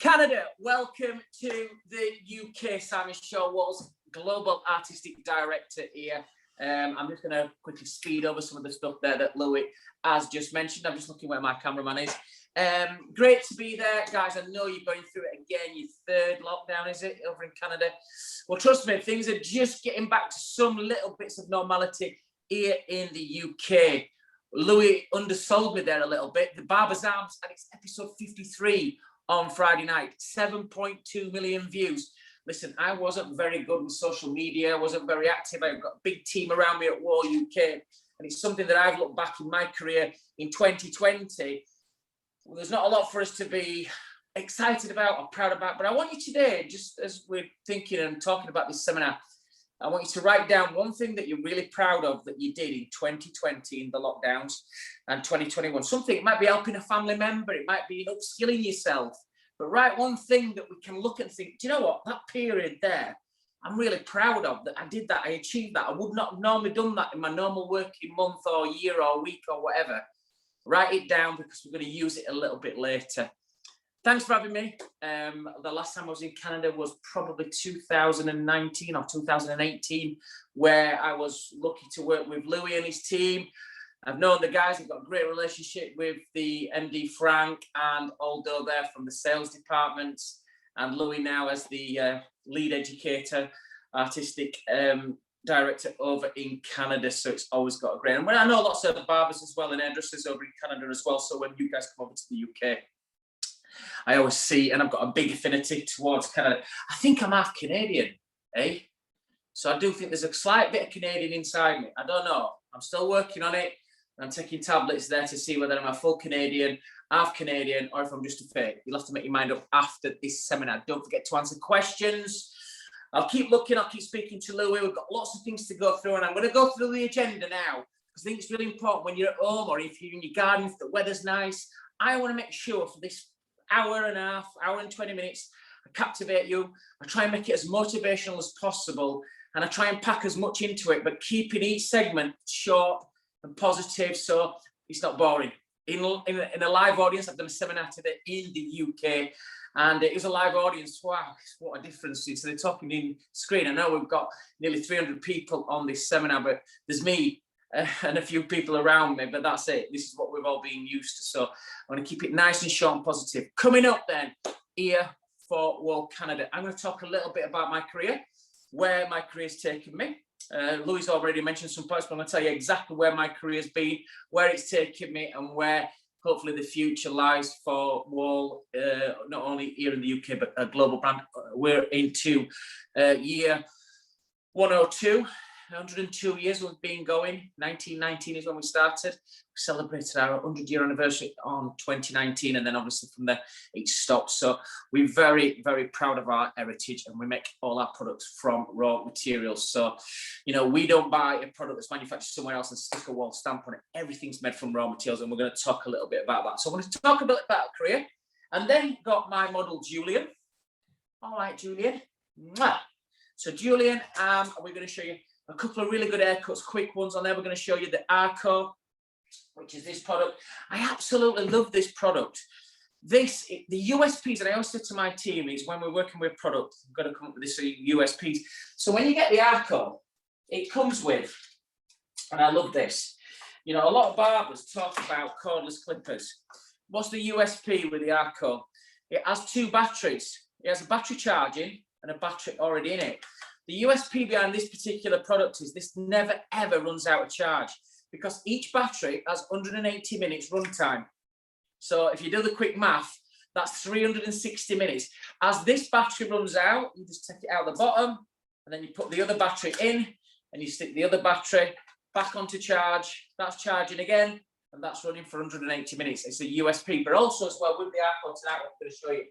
Canada, welcome to the UK. Simon Shawwall's Global Artistic Director here. I'm just going to quickly speed over some of the stuff there that Louis has just mentioned. I'm just looking where my cameraman is. Great to be there, guys. I know you're going through it again. Your third lockdown, is it, over in Canada? Well, trust me, things are just getting back to some little bits of normality here in the UK. Louis undersold me there a little bit. The Barber's Arms and it's episode 53 on Friday night, 7.2 million views. Listen, I wasn't very good with social media. I wasn't very active. I've got a big team around me at Wahl UK, and it's something that I've looked back in my career in 2020. Well, there's not a lot for us to be excited about or proud about, but I want you today, just as we're thinking and talking about this seminar, I want you to write down one thing that you're really proud of that you did in 2020 in the lockdowns and 2021. Something, it might be helping a family member, it might be upskilling yourself, but write one thing that we can look and think, do you know what, that period there, I'm really proud of that. I did that, I achieved that. I would not have normally done that in my normal working month or year or week or whatever. Write it down because we're going to use it a little bit later. Thanks for having me. The last time I was in Canada was probably 2019 or 2018, where I was lucky to work with Louis and his team. I've known the guys, I've got a great relationship with the MD Frank and Aldo there from the sales department, and Louis now as the lead educator, artistic director over in Canada. So it's always got a great, and when I know lots of the barbers as well and hairdressers over in Canada as well. So when you guys come over to the UK, I always see, and I've got a big affinity towards Canada. I think I'm half Canadian, eh? So I do think there's a slight bit of Canadian inside me. I don't know. I'm still working on it. I'm taking tablets there to see whether I'm a full Canadian, half Canadian, or if I'm just a fake. You'll have to make your mind up after this seminar. Don't forget to answer questions. I'll keep looking. I'll keep speaking to Louis. We've got lots of things to go through, and I'm going to go through the agenda now because I think it's really important when you're at home or if you're in your garden, if the weather's nice. I want to make sure for this hour and a half, hour and 20 minutes, I captivate you. I try and make it as motivational as possible, and I try and pack as much into it, but keeping each segment short and positive so it's not boring. In a live audience, I've done a seminar today in the UK, and it was a live audience. Wow, what a difference. So they're talking in screen. I know we've got nearly 300 people on this seminar, but there's me and a few people around me, but that's it. This is what we've all been used to. So I'm going to keep it nice and short and positive. Coming up then, here for Wahl Canada, I'm going to talk a little bit about my career, where my career's taken me. Louis already mentioned some points, but I'm going to tell you exactly where my career's been, where it's taken me, and where hopefully the future lies for Wahl, not only here in the UK, but a global brand. We're into year 102. 102 years we've been going. 1919 is when we started. We celebrated our 100-year anniversary on 2019, and then obviously from there it stopped. So we're very, very proud of our heritage, and we make all our products from raw materials. So, you know, we don't buy a product that's manufactured somewhere else and stick a Wahl stamp on it. Everything's made from raw materials, and we're going to talk a little bit about that. So I'm going to talk a bit about our career, and then got my model Julian. All right, Julian. Mwah. So Julian, we're going to show you a couple of really good haircuts, quick ones on there. We're going to show you the Arco, which is this product. I absolutely love this product. The USPs, and I always say to my team, is when we're working with product, we've got to come up with this USPs. So when you get the Arco, it comes with, and I love this, you know, a lot of barbers talk about cordless clippers. What's the USP with the Arco? It has two batteries. It has a battery charging and a battery already in it. The USP behind this particular product is this never ever runs out of charge because each battery has 180 minutes runtime. So if you do the quick math, that's 360 minutes. As this battery runs out, you just take it out the bottom and then you put the other battery in and you stick the other battery back onto charge. That's charging again, and that's running for 180 minutes. It's a USP, but also as well with the Arco tonight, I'm going to show you.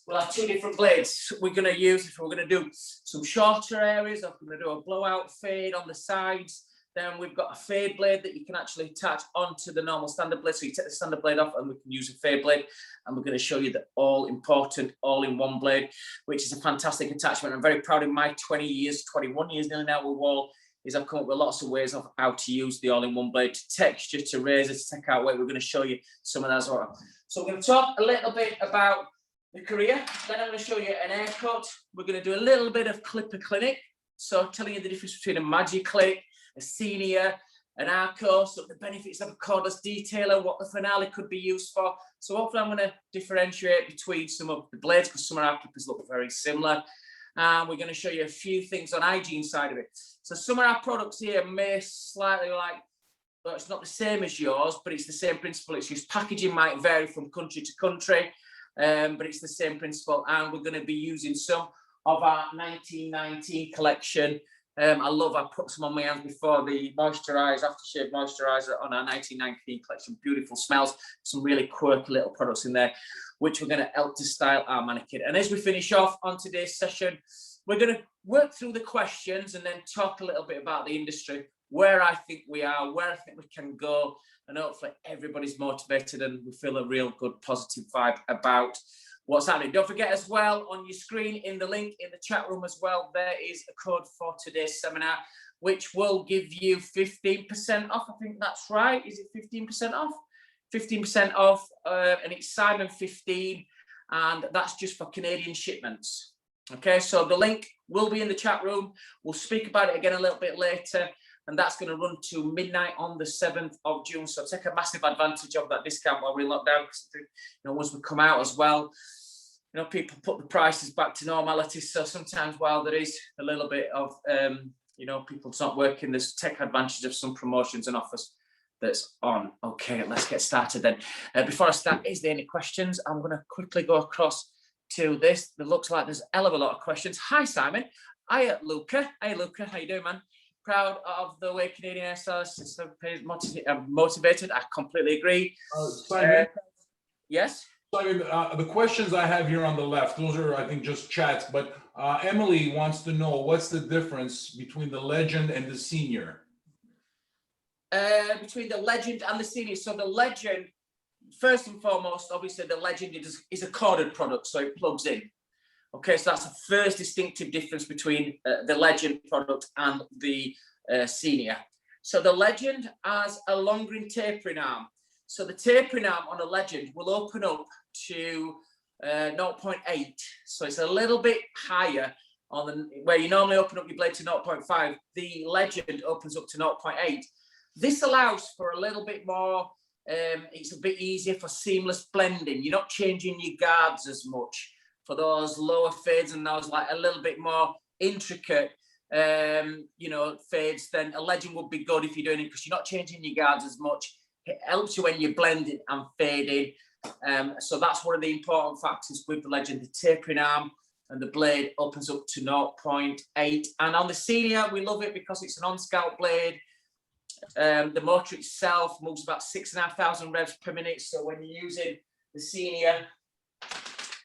We'll have two different blades we're going to use if we're going to do some shorter areas, or if we're going to do a blowout fade on the sides. Then we've got a fade blade that you can actually attach onto the normal standard blade. So you take the standard blade off and we can use a fade blade. And we're going to show you the all-important all-in-one blade, which is a fantastic attachment. I'm very proud of my 20 years, 21 years nearly now with Wahl, is I've come up with lots of ways of how to use the all-in-one blade, to texture, to razor, to take out weight. We're going to show you some of that as well. So we're going to talk a little bit about the career. Then I'm going to show you an haircut. We're going to do a little bit of clipper clinic. So telling you the difference between a magic clip, a senior, an arco, so the benefits of a cordless detailer, what the finale could be used for. So hopefully I'm going to differentiate between some of the blades because some of our clippers look very similar. And we're going to show you a few things on hygiene side of it. So some of our products here may slightly well, it's not the same as yours, but it's the same principle. It's just packaging might vary from country to country, but it's the same principle. And we're going to be using some of our 1919 collection. I put some on my hands before, the moisturizer, aftershave moisturizer on our 1919 collection. Beautiful smells, some really quirky little products in there, which we're going to help to style our mannequin. And as we finish off on today's session, we're going to work through the questions and then talk a little bit about the industry, where I think we are, where I think we can go, and hopefully everybody's motivated and we feel a real good positive vibe about what's happening. Don't forget as well, on your screen in the link in the chat room as well, there is a code for today's seminar, which will give you 15% off. I think that's right. Is it 15% off? 15% off, and it's Simon 15, and that's just for Canadian shipments. Okay, so the link will be in the chat room. We'll speak about it again a little bit later, and that's going to run to midnight on the 7th of June. So take a massive advantage of that discount while we're locked down, because once we come out as well, people put the prices back to normality. So sometimes while there is a little bit of, people's not working, there's take advantage of some promotions and offers that's on. Okay, let's get started then. Before I start, is there any questions? I'm going to quickly go across to this. It looks like there's a hell of a lot of questions. Hi, Simon. Hi, Luca. Hey, Luca. How you doing, man? Proud of the way Canadian hairstylists are motivated. I completely agree. Simon? Yes? Simon, the questions I have here on the left, those are, I think, just chats. But Emily wants to know, what's the difference between the Legend and the Senior? Between the Legend and the Senior. So the Legend, first and foremost, obviously the Legend is a corded product, so it plugs in. Okay, so that's the first distinctive difference between the Legend product and the Senior. So the Legend has a longer in tapering arm. So the tapering arm on a Legend will open up to 0.8. So it's a little bit higher on where you normally open up your blade to 0.5. The Legend opens up to 0.8. This allows for a little bit more, it's a bit easier for seamless blending. You're not changing your guards as much for those lower fades and those like a little bit more intricate, fades. Then a Legend would be good if you're doing it because you're not changing your guards as much. It helps you when you're blending and fading. So that's one of the important factors with the Legend, the tapering arm, and the blade opens up to 0.8. And on the Senior, we love it because it's an on-scalp blade. The motor itself moves about 6,500 revs per minute. So when you're using the Senior,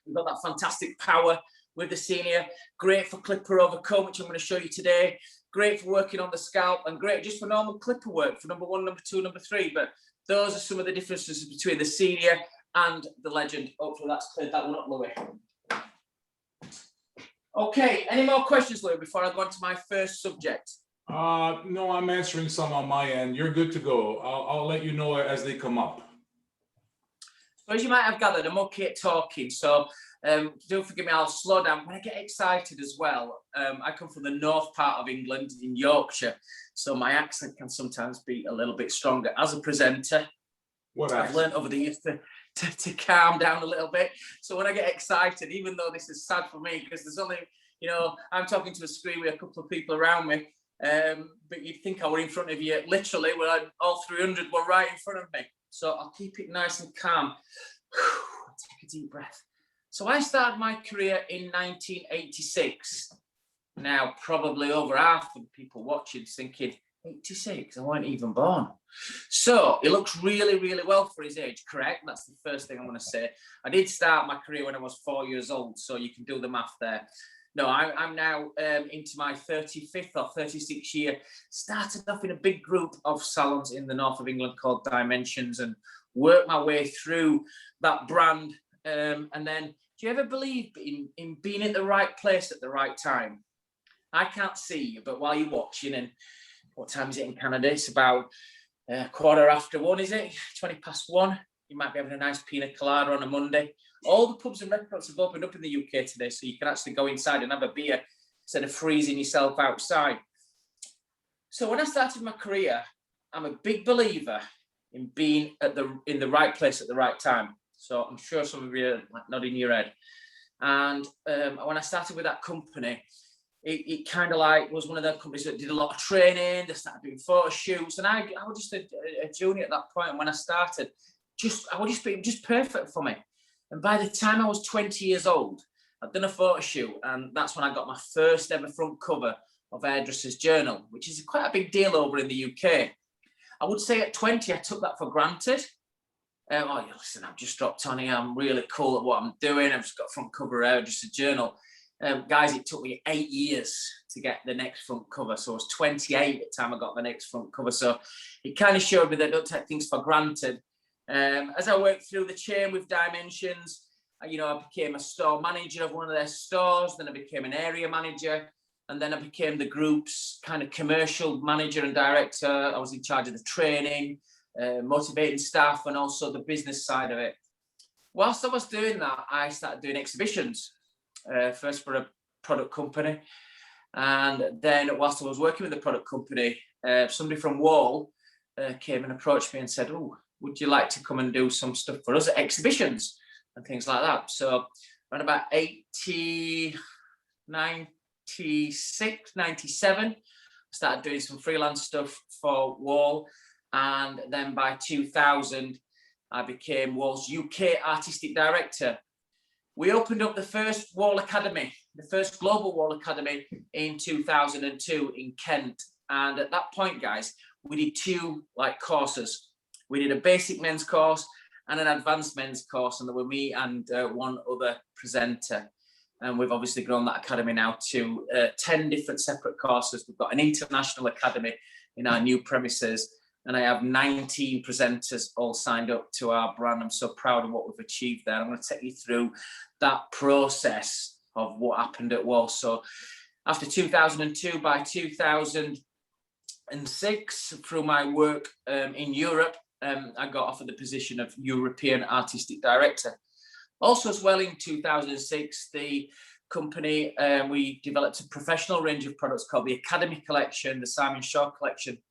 you've got that fantastic power with the Senior. Great for clipper over comb, which I'm going to show you today. Great for working on the scalp and great just for normal clipper work for number 1, number 2, number 3. But those are some of the differences between the Senior and the Legend. Hopefully that's cleared that one up, Louis. Okay, any more questions, Louis, before I go on to my first subject? No, I'm answering some on my end. You're good to go. I'll let you know as they come up. So as you might have gathered, I'm okay at talking, so don't forgive me, I'll slow down. When I get excited as well, I come from the north part of England in Yorkshire, so my accent can sometimes be a little bit stronger. As a presenter, I've learned over the years to calm down a little bit. So when I get excited, even though this is sad for me, because there's only, I'm talking to a screen with a couple of people around me, but you'd think I were in front of you, literally, all 300 were right in front of me. So I'll keep it nice and calm. Take a deep breath. So I started my career in 1986. Now, probably over half of the people watching thinking, 86, I wasn't even born. So he looks really, really well for his age, correct? That's the first thing I'm going to say. I did start my career when I was 4 years old, so you can do the math there. No, I'm now into my 35th or 36th year. Started off in a big group of salons in the north of England called Dimensions and worked my way through that brand. And then, do you ever believe in being at the right place at the right time? I can't see you, but while you're watching, and what time is it in Canada? It's about 1:15, is it? 1:20. You might be having a nice pina colada on a Monday. All the pubs and restaurants have opened up in the UK today, so you can actually go inside and have a beer instead of freezing yourself outside. So when I started my career, I'm a big believer in being in the right place at the right time. So I'm sure some of you are nodding your head. And when I started with that company, it kind of like was one of those companies that did a lot of training. They started doing photo shoots, and I was just a junior at that point. And when I started, I would just be just perfect for me. And by the time I was 20 years old, I'd done a photo shoot, and that's when I got my first ever front cover of Hairdresser's Journal, which is quite a big deal over in the UK. I would say at 20, I took that for granted. Oh, listen, I've just dropped on here. I'm really cool at what I'm doing. I've just got front cover of Hairdresser's Journal. Guys, it took me 8 years to get the next front cover. So I was 28 at the time I got the next front cover. So it kind of showed me that I don't take things for granted. As I worked through the chain with Dimensions, I became a store manager of one of their stores. Then I became an area manager. And then I became the group's kind of commercial manager and director. I was in charge of the training, motivating staff, and also the business side of it. Whilst I was doing that, I started doing exhibitions, first for a product company. And then whilst I was working with the product company, somebody from Wahl came and approached me and said, "Oh, would you like to come and do some stuff for us at exhibitions and things like that?" So around about 96, 97, I started doing some freelance stuff for Wahl. And then by 2000, I became Wahl's UK Artistic Director. We opened up the first Wahl Academy, the first global Wahl Academy in 2002 in Kent. And at that point, guys, we did two courses. We did a basic men's course and an advanced men's course. And there were me and one other presenter. And we've obviously grown that academy now to 10 different separate courses. We've got an international academy in our new premises. And I have 19 presenters all signed up to our brand. I'm so proud of what we've achieved there. I'm going to take you through that process of what happened at Wahl. So after 2002, by 2006, through my work in Europe, I got offered the position of European Artistic Director. Also as well in 2006, the company, we developed a professional range of products called the Academy Collection, the Simon Shaw Collection.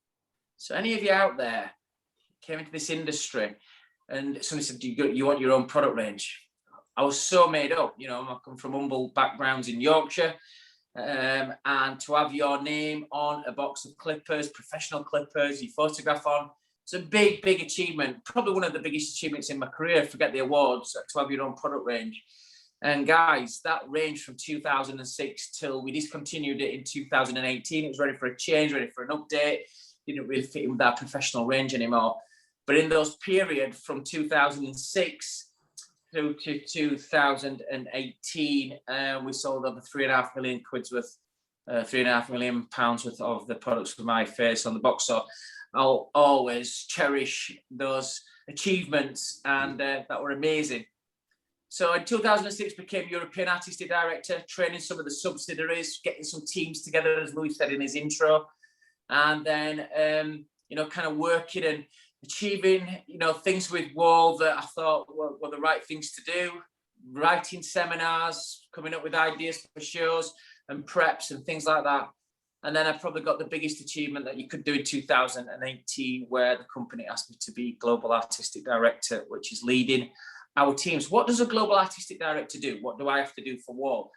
So any of you out there came into this industry and somebody said, you want your own product range? I was so made up, I come from humble backgrounds in Yorkshire, and to have your name on a box of clippers, professional clippers, your photograph on, it's a big, big achievement. Probably one of the biggest achievements in my career, forget the awards, to have your own product range. And guys, that range from 2006 till we discontinued it in 2018. It was ready for a change, ready for an update. Didn't really fit in with our professional range anymore. But in those period from 2006 through to 2018, we sold over 3.5 million quid's worth, 3.5 million pounds worth of the products with my face on the box. So I'll always cherish those achievements, and that were amazing. So in 2006, became European Artistic Director, training some of the subsidiaries, getting some teams together, as Louis said in his intro. And then, kind of working and achieving, things with Wahl that I thought were the right things to do, writing seminars, coming up with ideas for shows and preps and things like that. And then I probably got the biggest achievement that you could do in 2018, where the company asked me to be Global Artistic Director, which is leading our teams. What does a Global Artistic Director do? What do I have to do for Wahl?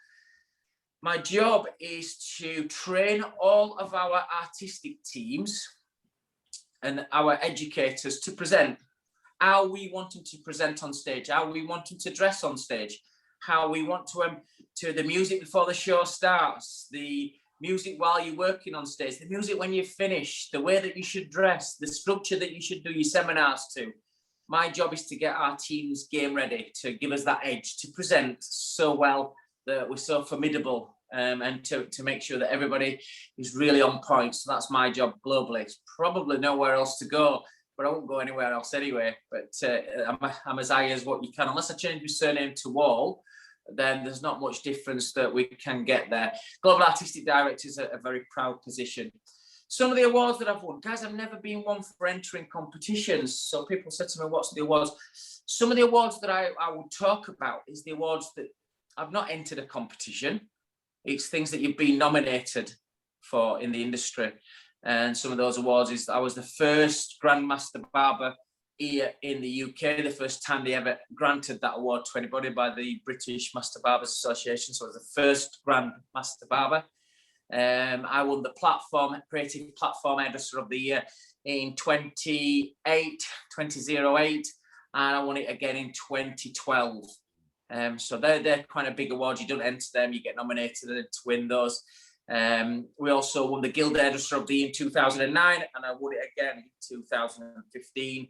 My job is to train all of our artistic teams and our educators to present how we want them to present on stage, how we want them to dress on stage, how we want to the music before the show starts, the music while you're working on stage, the music when you finish, the way that you should dress, the structure that you should do your seminars to. My job is to get our teams game ready, to give us that edge, to present so well that we're so formidable, and to make sure that everybody is really on point. So that's my job globally. It's probably nowhere else to go, but I won't go anywhere else anyway. But I'm as high as what you can. Unless I change my surname to Wahl, then there's not much difference that we can get there. Global Artistic Director is a very proud position. Some of the awards that I've won, guys, I've never been one for entering competitions. So people said to me, what's the awards? Some of the awards that I will talk about is the awards that I've not entered a competition. It's things that you've been nominated for in the industry. And some of those awards is I was the first Grandmaster Barber here in the UK, the first time they ever granted that award to anybody by the British Master Barbers Association. So I was the first Grandmaster Barber. I won the Creative Platform Hairdresser of the Year in 2008, and I won it again in 2012. So they're kind of big awards. You don't enter them, you get nominated to win those. We also won the Guild Hairdresser of the Year in 2009, and I won it again in 2015.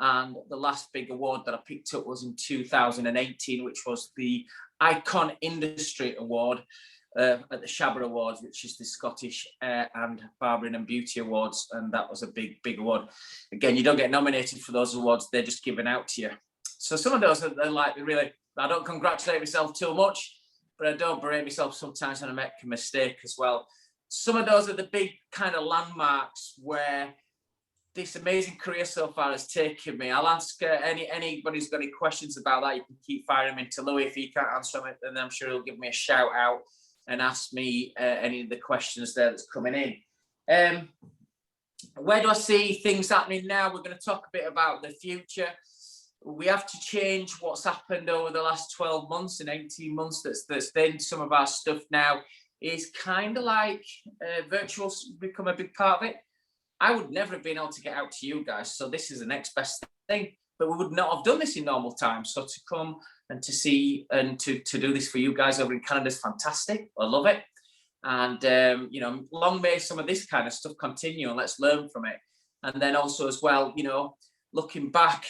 And the last big award that I picked up was in 2018, which was the Icon Industry Award at the Shabba Awards, which is the Scottish and Barbering and Beauty Awards, and that was a big award. Again, you don't get nominated for those awards; they're just given out to you. So some of those are like really. I don't congratulate myself too much, but I don't berate myself sometimes when I make a mistake as well. Some of those are the big kind of landmarks where this amazing career so far has taken me. I'll ask anybody who's got any questions about that. You can keep firing them into Louis. If he can't answer them, then I'm sure he'll give me a shout out and ask me any of the questions there that's coming in. Where do I see things happening now? We're going to talk a bit about the future. We have to change what's happened over the last 12 months and 18 months. That's then some of our stuff now is kind of like virtual's become a big part of it. I would never have been able to get out to you guys. So this is the next best thing, but we would not have done this in normal times. So to come and to see and to do this for you guys over in Canada is fantastic. I love it. And, you know, long may some of this kind of stuff continue and let's learn from it. And then also as well, you know, looking back,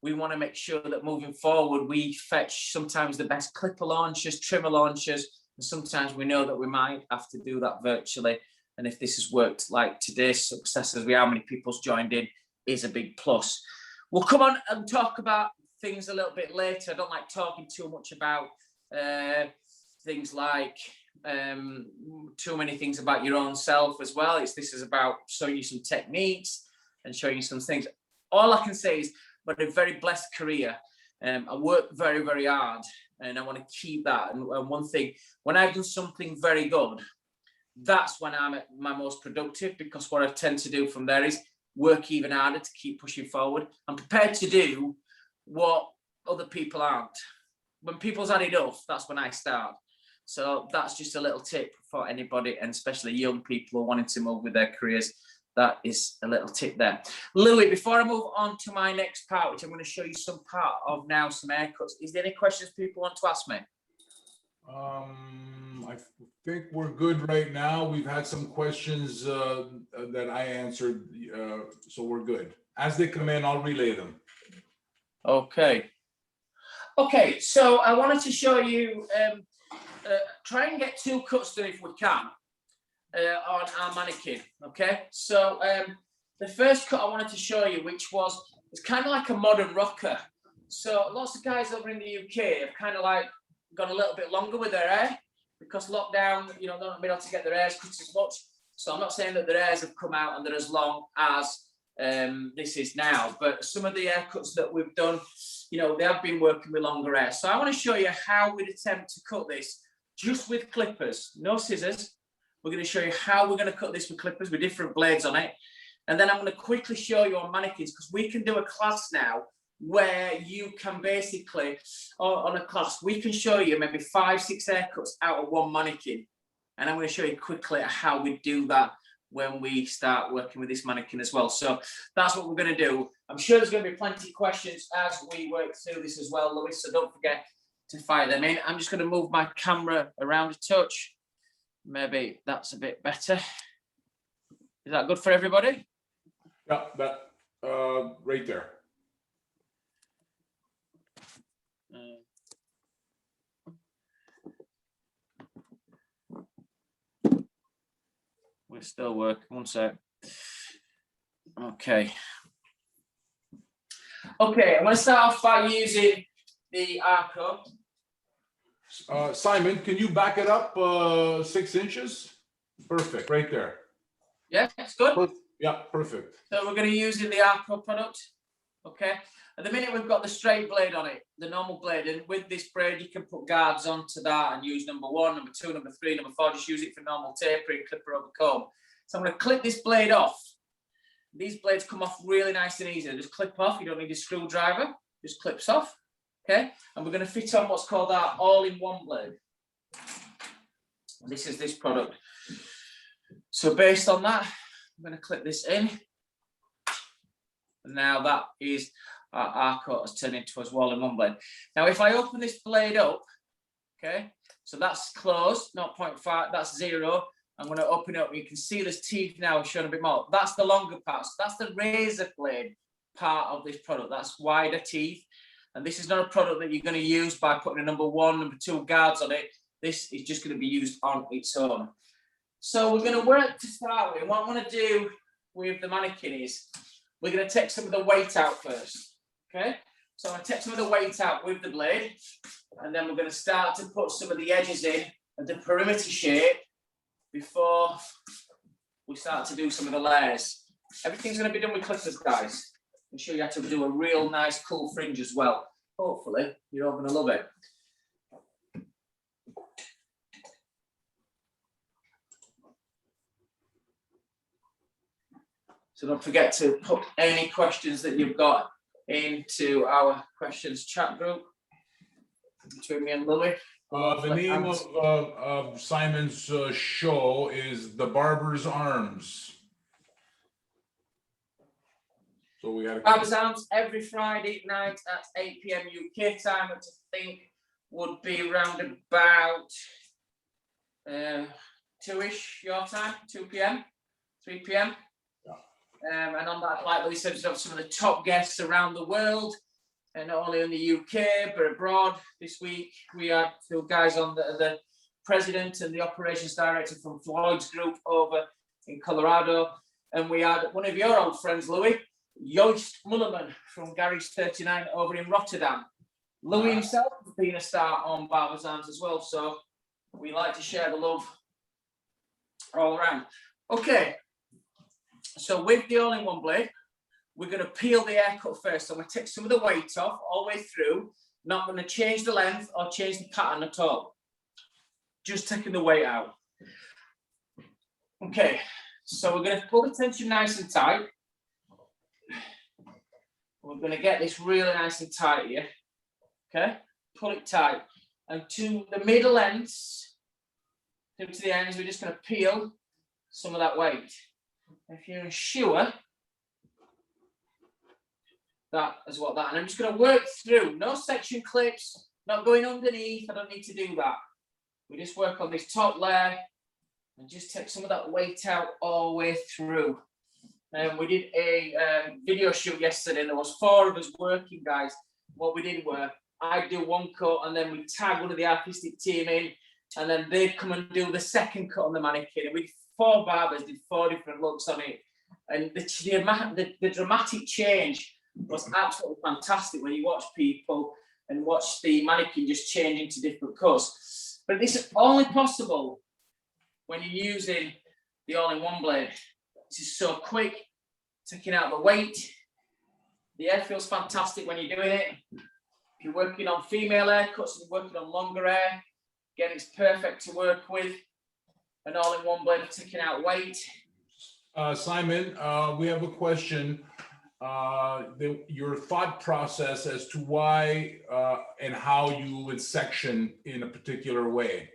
we want to make sure that moving forward, we fetch sometimes the best clipper launchers, trimmer launchers, and sometimes we know that we might have to do that virtually. And if this has worked like today's success as we how many people's joined in is a big plus. We'll come on and talk about things a little bit later. I don't like talking too much about things like too many things about your own self as well. This is about showing you some techniques and showing you some things. All I can say is, but a very blessed career. I work very, very hard and I want to keep that. And one thing, when I've done something very good, that's when I'm at my most productive, because what I tend to do from there is work even harder to keep pushing forward. I'm prepared to do what other people aren't. When people's had enough, that's when I start. So that's just a little tip for anybody, and especially young people wanting to move with their careers. That is a little tip there. Louis, before I move on to my next part, which I'm going to show you some part of now, some haircuts, is there any questions people want to ask me? I think we're good right now. We've had some questions that I answered, so we're good. As they come in, I'll relay them. Okay. Okay, so I wanted to show you, try and get 2 cuts done if we can on our mannequin, okay? So the first cut I wanted to show you, which was, it's kind of like a modern rocker. So lots of guys over in the UK have kind of like gone a little bit longer with their hair because lockdown, you know, they're not been able to get their hairs cut as much. So I'm not saying that their hairs have come out and they're as long as this is now, but some of the haircuts that we've done, you know, they have been working with longer hair. So I want to show you how we'd attempt to cut this just with clippers, no scissors. We're going to show you how we're going to cut this with clippers with different blades on it. And then I'm going to quickly show you on mannequins, because we can do a class now where you can basically, on a class, we can show you maybe 5, 6 haircuts out of one mannequin. And I'm going to show you quickly how we do that when we start working with this mannequin as well. So that's what we're going to do. I'm sure there's going to be plenty of questions as we work through this as well, Louis, so don't forget to fire them in. I'm just going to move my camera around a touch. Maybe that's a bit better. Is that good for everybody? Yeah, that right there. We're still working. One sec. Okay. Okay, I'm going to start off by using the Arco. Simon, can you back it up 6 inches? Perfect, right there. Yeah, it's good. Yeah, perfect. So we're going to use the Arco product. Okay. At the minute, we've got the straight blade on it, the normal blade. And with this blade, you can put guards onto that and use number 1, number 2, number 3, number 4. Just use it for normal tapering, clipper over comb. So I'm going to clip this blade off. These blades come off really nice and easy. They just clip off. You don't need a screwdriver. Just clips off. Okay. And we're going to fit on what's called our all-in-one blade. This is this product. So based on that, I'm going to clip this in. And now that is our Arco has turned into a all-in-one blade. Now, if I open this blade up, okay, so that's closed, 0.5, that's 0. I'm going to open it up. You can see there's teeth now showing a bit more. That's the longer part. So that's the razor blade part of this product. That's wider teeth. And this is not a product that you're going to use by putting a number 1, number 2 guards on it. This is just going to be used on its own. So we're going to work to start with. What I'm going to do with the mannequin is we're going to take some of the weight out first. Okay? So I'm going to take some of the weight out with the blade. And then we're going to start to put some of the edges in of the perimeter shape before we start to do some of the layers. Everything's going to be done with clippers, guys. I'm sure you have to do a real nice, cool fringe as well. Hopefully, you're all going to love it. So don't forget to put any questions that you've got into our questions chat group between me and Louis. The name of Simon's show is The Barber's Arms. So we got Barber's Arms every Friday night at 8 p.m. UK time, which I think would be around about 2-ish your time, 2 p.m., 3 p.m. Yeah. And on that, like Louis said, we have some of the top guests around the world, and not only in the UK, but abroad. This week, we had 2 guys on the president and the operations director from Floyd's group over in Colorado. And we had one of your old friends, Louis, Joost Mullerman from Gary's 39 over in Rotterdam. Louis himself has been a star on Barber's Arms as well, so we like to share the love all around. Okay, so with the all-in-one blade, we're going to peel the haircut first. So I'm going to take some of the weight off all the way through. Not going to change the length or change the pattern at all. Just taking the weight out. Okay, so we're going to pull the tension nice and tight. We're going to get this really nice and tight here. Okay, pull it tight. And to the middle ends, to the ends, we're just going to peel some of that weight. If you're unsure, that is what that. And I'm just going to work through. No section clips, not going underneath. I don't need to do that. We just work on this top layer and just take some of that weight out all the way through. We did a video shoot yesterday, and there was 4 of us working, guys. What we did were, I'd do one cut, and then we tag one of the artistic team in, and then they'd come and do the second cut on the mannequin. And we 4 barbers did 4 different looks on it. And the dramatic change was absolutely fantastic when you watch people and watch the mannequin just change into different cuts. But this is only possible when you're using the all-in-one blade. This is so quick, taking out the weight. The hair feels fantastic when you're doing it. If you're working on female haircuts and working on longer hair, again, it's perfect to work with an all-in-one blade for taking out weight. Simon, we have a question. Your thought process as to why and how you would section in a particular way.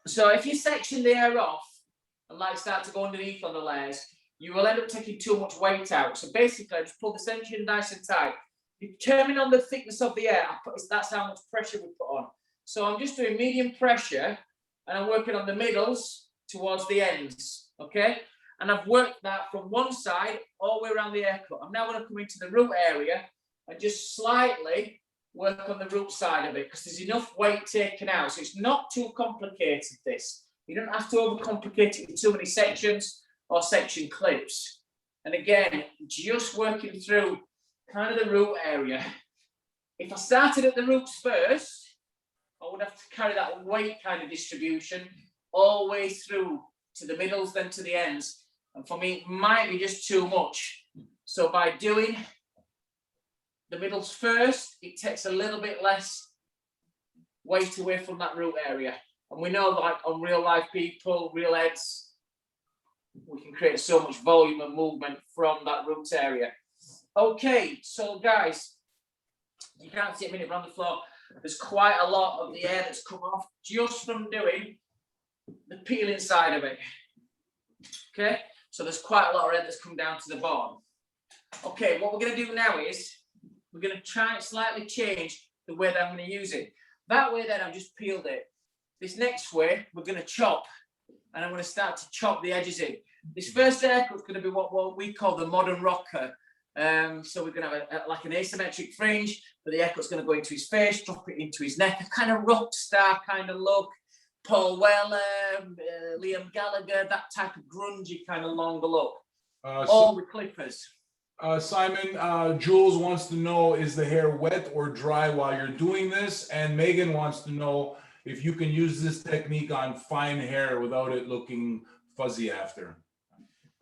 So if you section the hair off and like start to go underneath on the layers, you will end up taking too much weight out. So basically, I just pull the section nice and tight. Determine on the thickness of the hair, that's how much pressure we put on. So I'm just doing medium pressure, and I'm working on the middles towards the ends, okay? And I've worked that from one side all the way around the haircut. I'm now going to come into the root area and just slightly work on the root side of it, because there's enough weight taken out. So it's not too complicated, this. You don't have to overcomplicate it with too many sections or section clips. And again, just working through kind of the root area. If I started at the roots first, I would have to carry that weight kind of distribution all the way through to the middles, then to the ends. And for me, it might be just too much. So by doing the middles first, it takes a little bit less weight away from that root area. And we know, like on real life people, real heads, we can create so much volume and movement from that root area. Okay, so guys, you can't see it a minute on the floor. There's quite a lot of the air that's come off just from doing the peeling side of it. Okay, so there's quite a lot of air that's come down to the bottom. Okay, what we're going to do now is we're going to try and slightly change the way that I'm going to use it. That way then I've just peeled it. This next way, we're going to chop, and I'm going to start to chop the edges in. This first haircut is going to be what we call the modern rocker. So we're going to have like an asymmetric fringe, but the haircut's going to go into his face, drop it into his neck, a kind of rock star kind of look. Paul Weller, Liam Gallagher, that type of grungy kind of longer look. All the clippers. Simon, Jules wants to know, is the hair wet or dry while you're doing this? And Megan wants to know if you can use this technique on fine hair without it looking fuzzy after.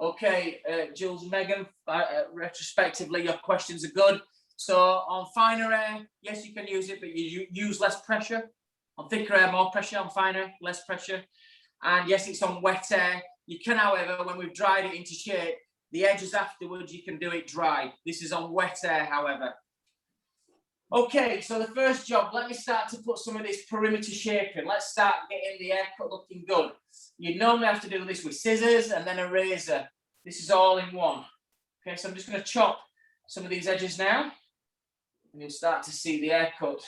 Okay, Jules and Megan, retrospectively, your questions are good. So on finer hair, yes, you can use it, but you use less pressure. On thicker hair, more pressure. On finer, less pressure. And yes, it's on wet hair. You can, however, when we've dried it into shape, the edges afterwards, you can do it dry. This is on wet hair, however. Okay, so the first job, let me start to put some of this perimeter shape in. Let's start getting the haircut looking good. You normally have to do this with scissors and then a razor. This is all in one. Okay, so I'm just going to chop some of these edges now. And you'll start to see the haircut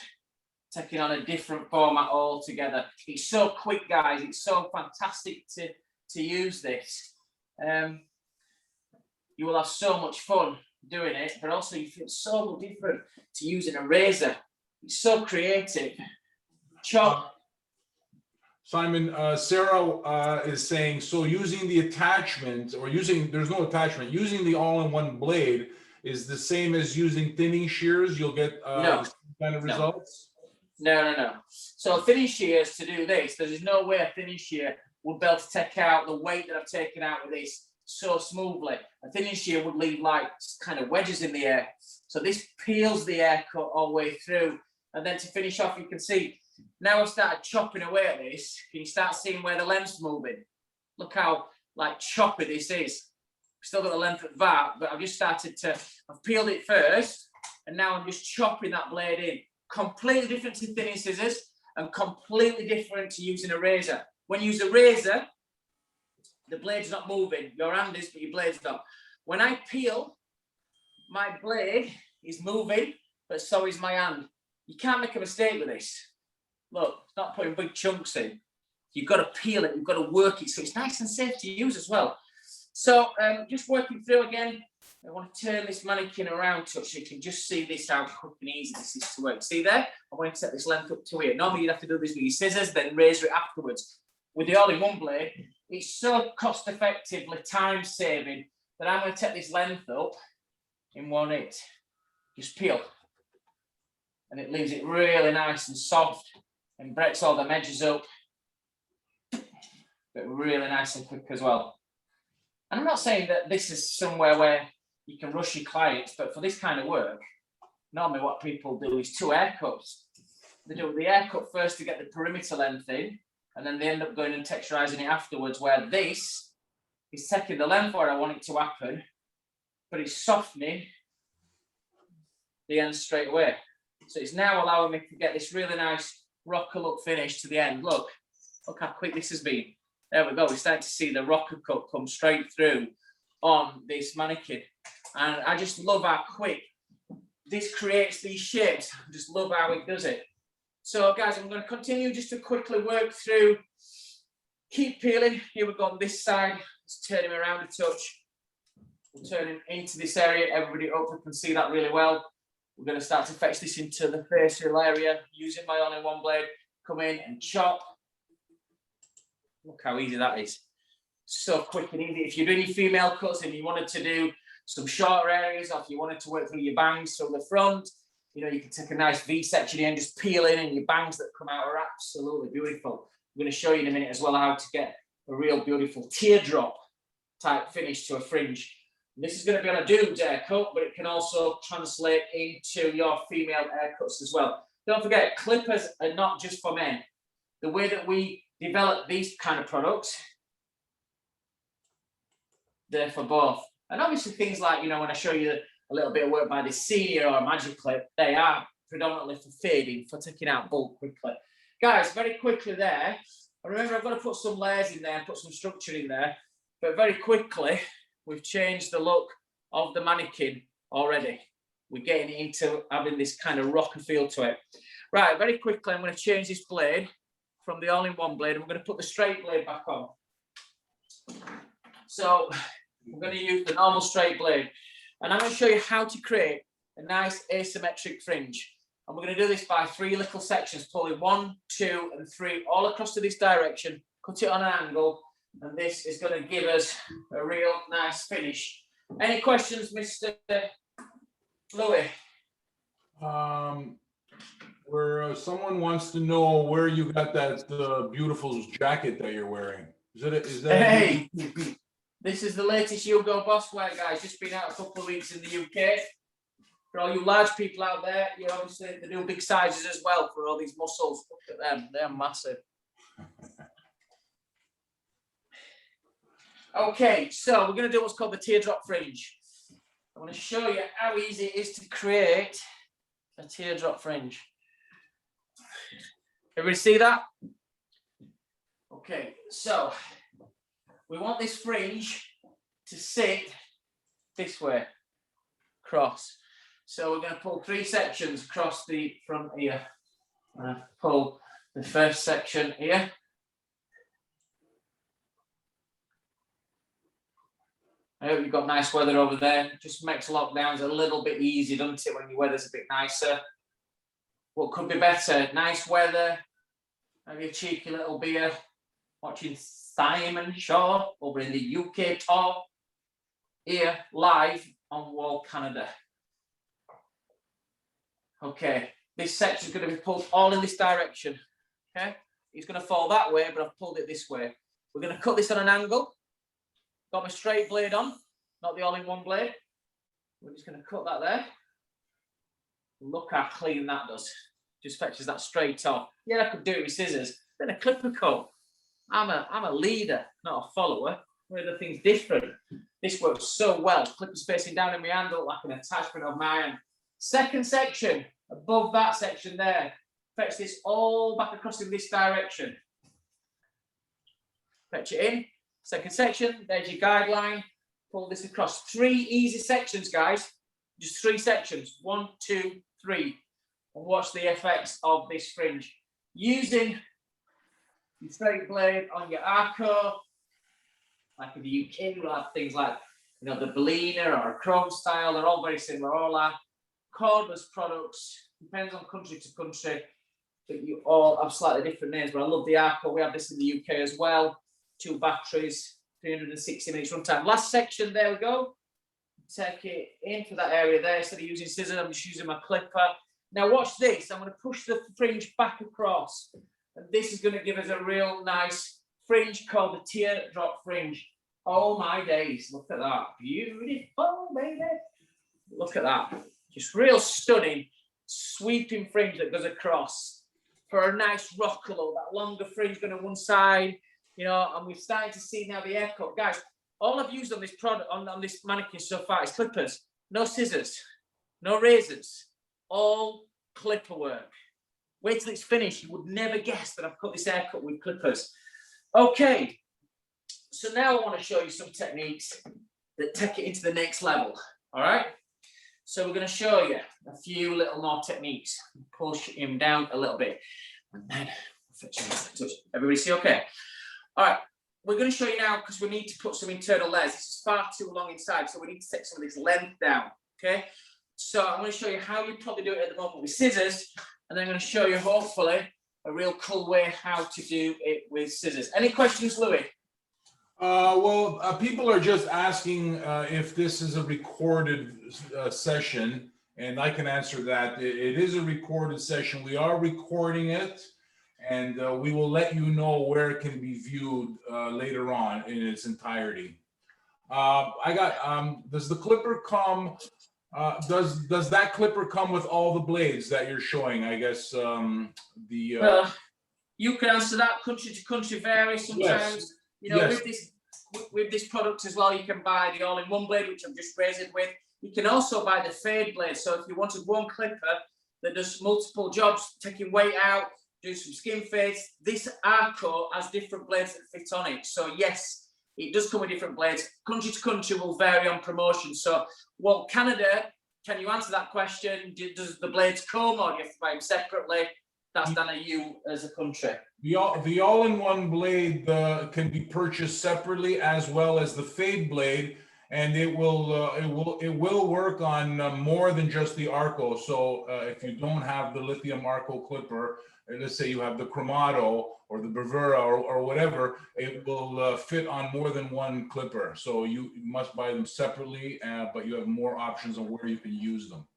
taking on a different format altogether. It's so quick, guys. It's so fantastic to use this. You will have so much fun doing it, but also you feel so different to using a razor. It's so creative. Chop. Simon, Sarah is saying, so using the attachment or there's no attachment, using the all-in-one blade is the same as using thinning shears? You'll get the same kind of results? No. So thinning shears, to do this, there is no way a thinning shear would be able to take out the weight that I've taken out with this so smoothly. A thinning shear would leave like kind of wedges in the air. So this peels the haircut all the way through. And then to finish off, you can see, now I've started chopping away at this. Can you start seeing where the length's moving? Look how like choppy this is. Still got the length of that, but I've just started to, I've peeled it first, and now I'm just chopping that blade in. Completely different to thinning scissors and completely different to using a razor. When you use a razor, the blade's not moving. Your hand is, but your blade's not. When I peel, my blade is moving, but so is my hand. You can't make a mistake with this. Look, it's not putting big chunks in. You've got to peel it. You've got to work it so it's nice and safe to use as well. So just working through again, I want to turn this mannequin around so you can just see this, how quick and easy this is to work. See there? I want to set this length up to here. Normally you'd have to do this with your scissors, then razor it afterwards. With the all-in-one blade, it's so cost-effectively time-saving that I'm going to take this length up in one hit. Just peel. And it leaves it really nice and soft and breaks all the edges up. But really nice and quick as well. And I'm not saying that this is somewhere where you can rush your clients, but for this kind of work, normally what people do is 2 haircuts. They do the haircut first to get the perimeter length in, and then they end up going and texturizing it afterwards, where this is taking the length where I want it to happen, but it's softening the end straight away. So it's now allowing me to get this really nice rocker look finish to the end. Look how quick this has been. There we go. We're starting to see the rocker cut come straight through on this mannequin. And I just love how quick this creates these shapes. I just love how it does it. So guys, I'm going to continue just to quickly work through. Keep peeling. Here we go on this side. Let's turn him around a touch. We'll turn him into this area. Everybody hopefully can see that really well. We're going to start to fetch this into the facial area using my all-in-one blade. Come in and chop. Look how easy that is. So quick and easy. If you're doing your female cuts and you wanted to do some shorter areas, or if you wanted to work through your bangs from the front, you know, you can take a nice V section here and just peel in, and your bangs that come out are absolutely beautiful. I'm going to show you in a minute as well how to get a real beautiful teardrop type finish to a fringe. And this is going to be on a dude's haircut, but it can also translate into your female haircuts as well. Don't forget, clippers are not just for men. The way that we develop these kind of products, they're for both. And obviously things like, you know, when I show you a little bit of work by this Senior or Magic Clip, they are predominantly for fading, for taking out bulk quickly. Guys, very quickly there, remember I've got to put some layers in there and put some structure in there, but very quickly, we've changed the look of the mannequin already. We're getting into having this kind of rocker feel to it. Right, very quickly, I'm going to change this blade from the all-in-one blade, and we're going to put the straight blade back on. So we're going to use the normal straight blade, and I'm going to show you how to create a nice asymmetric fringe. And we're going to do this by 3 little sections, pulling 1, 2, and 3 all across to this direction, cut it on an angle, and this is going to give us a real nice finish. Any questions, Mr. Louis? Where someone wants to know where you got that beautiful jacket that you're wearing. Is that Hey, this is the latest Hugo Boss wear, guys. Just been out a couple of weeks in the UK. For all you large people out there, you obviously they do big sizes as well for all these muscles. Look at them, they're massive. Okay, so we're going to do what's called the teardrop fringe. I'm going to show you how easy it is to create a teardrop fringe. Everybody see that? Okay, so we want this fringe to sit this way, across. So we're going to pull 3 sections across the front here. I'm going to pull the first section here. I hope you've got nice weather over there. Just makes lockdowns a little bit easier, doesn't it, when your weather's a bit nicer? What could be better? Nice weather, maybe a cheeky little beer, watching Simon Shaw over in the UK tour, here live on Wahl Canada. Okay, this section is going to be pulled all in this direction. Okay, it's going to fall that way, but I've pulled it this way. We're going to cut this on an angle. Got my straight blade on, not the all-in-one blade. We're just going to cut that there. Look how clean that does. Just fetches that straight off. Yeah, I could do it with scissors. Then a clipper cut. I'm a leader, not a follower. Where the thing's different. This works so well. Clipper's facing down in my hand, look like an attachment of my hand. Second section, above that section there. Fetch this all back across in this direction. Fetch it in. Second section, there's your guideline. Pull this across. 3 easy sections, guys. Just 3 sections. 1, 2, 3. And watch the effects of this fringe. Using your straight blade on your Arco, like in the UK, we'll have things like, you know, the Bellina or a chrome style. They're all very similar. All are cordless products. Depends on country to country, but you all have slightly different names. But I love the Arco. We have this in the UK as well. 2 batteries, 360 minutes runtime. Last section, there we go. Take it into that area there. Instead of using scissors, I'm just using my clipper. Now watch this. I'm going to push the fringe back across. And this is going to give us a real nice fringe called the teardrop fringe. Oh my days, look at that. Beautiful, baby. Look at that. Just real stunning, sweeping fringe that goes across for a nice rocker look. That longer fringe going to one side. You know, and we're starting to see now the haircut. Guys, all I've used on this product, on this mannequin so far is clippers. No scissors, no razors, all clipper work. Wait till it's finished. You would never guess that I've cut this haircut with clippers. Okay, so now I want to show you some techniques that take it into the next level, all right? So we're going to show you a few little more techniques. Push him down a little bit. And then, everybody see okay? All right, we're going to show you now because we need to put some internal layers. This is far too long inside, so we need to take some of this length down, okay? So I'm going to show you how you probably do it at the moment with scissors, and then I'm going to show you, hopefully, a real cool way how to do it with scissors. Any questions, Louis? People are just asking if this is a recorded session, and I can answer that. It is a recorded session. We are recording it. And we will let you know where it can be viewed later on in its entirety. Does the clipper come, does that clipper come with all the blades that you're showing? I guess, Well, you can answer that. Country to country varies sometimes. Yes. You know, Yes. with this product as well, you can buy the all-in-one blade, which I'm just raising with. You can also buy the fade blade. So if you wanted one clipper that does multiple jobs, taking weight out, do some skin fades, this Arco has different blades that fit on it. So yes, it does come with different blades. Country to country will vary on promotion. So, well, Canada, can you answer that question? Does the blades come, or do you have to buy them separately? That's down to you as a country. The all-in-one blade can be purchased separately, as well as the fade blade, and it will work on more than just the Arco. So if you don't have the Lithium Arco Clipper, let's say you have the Cromado or the Bravura or whatever, it will fit on more than one clipper. So you must buy them separately, but you have more options on where you can use them.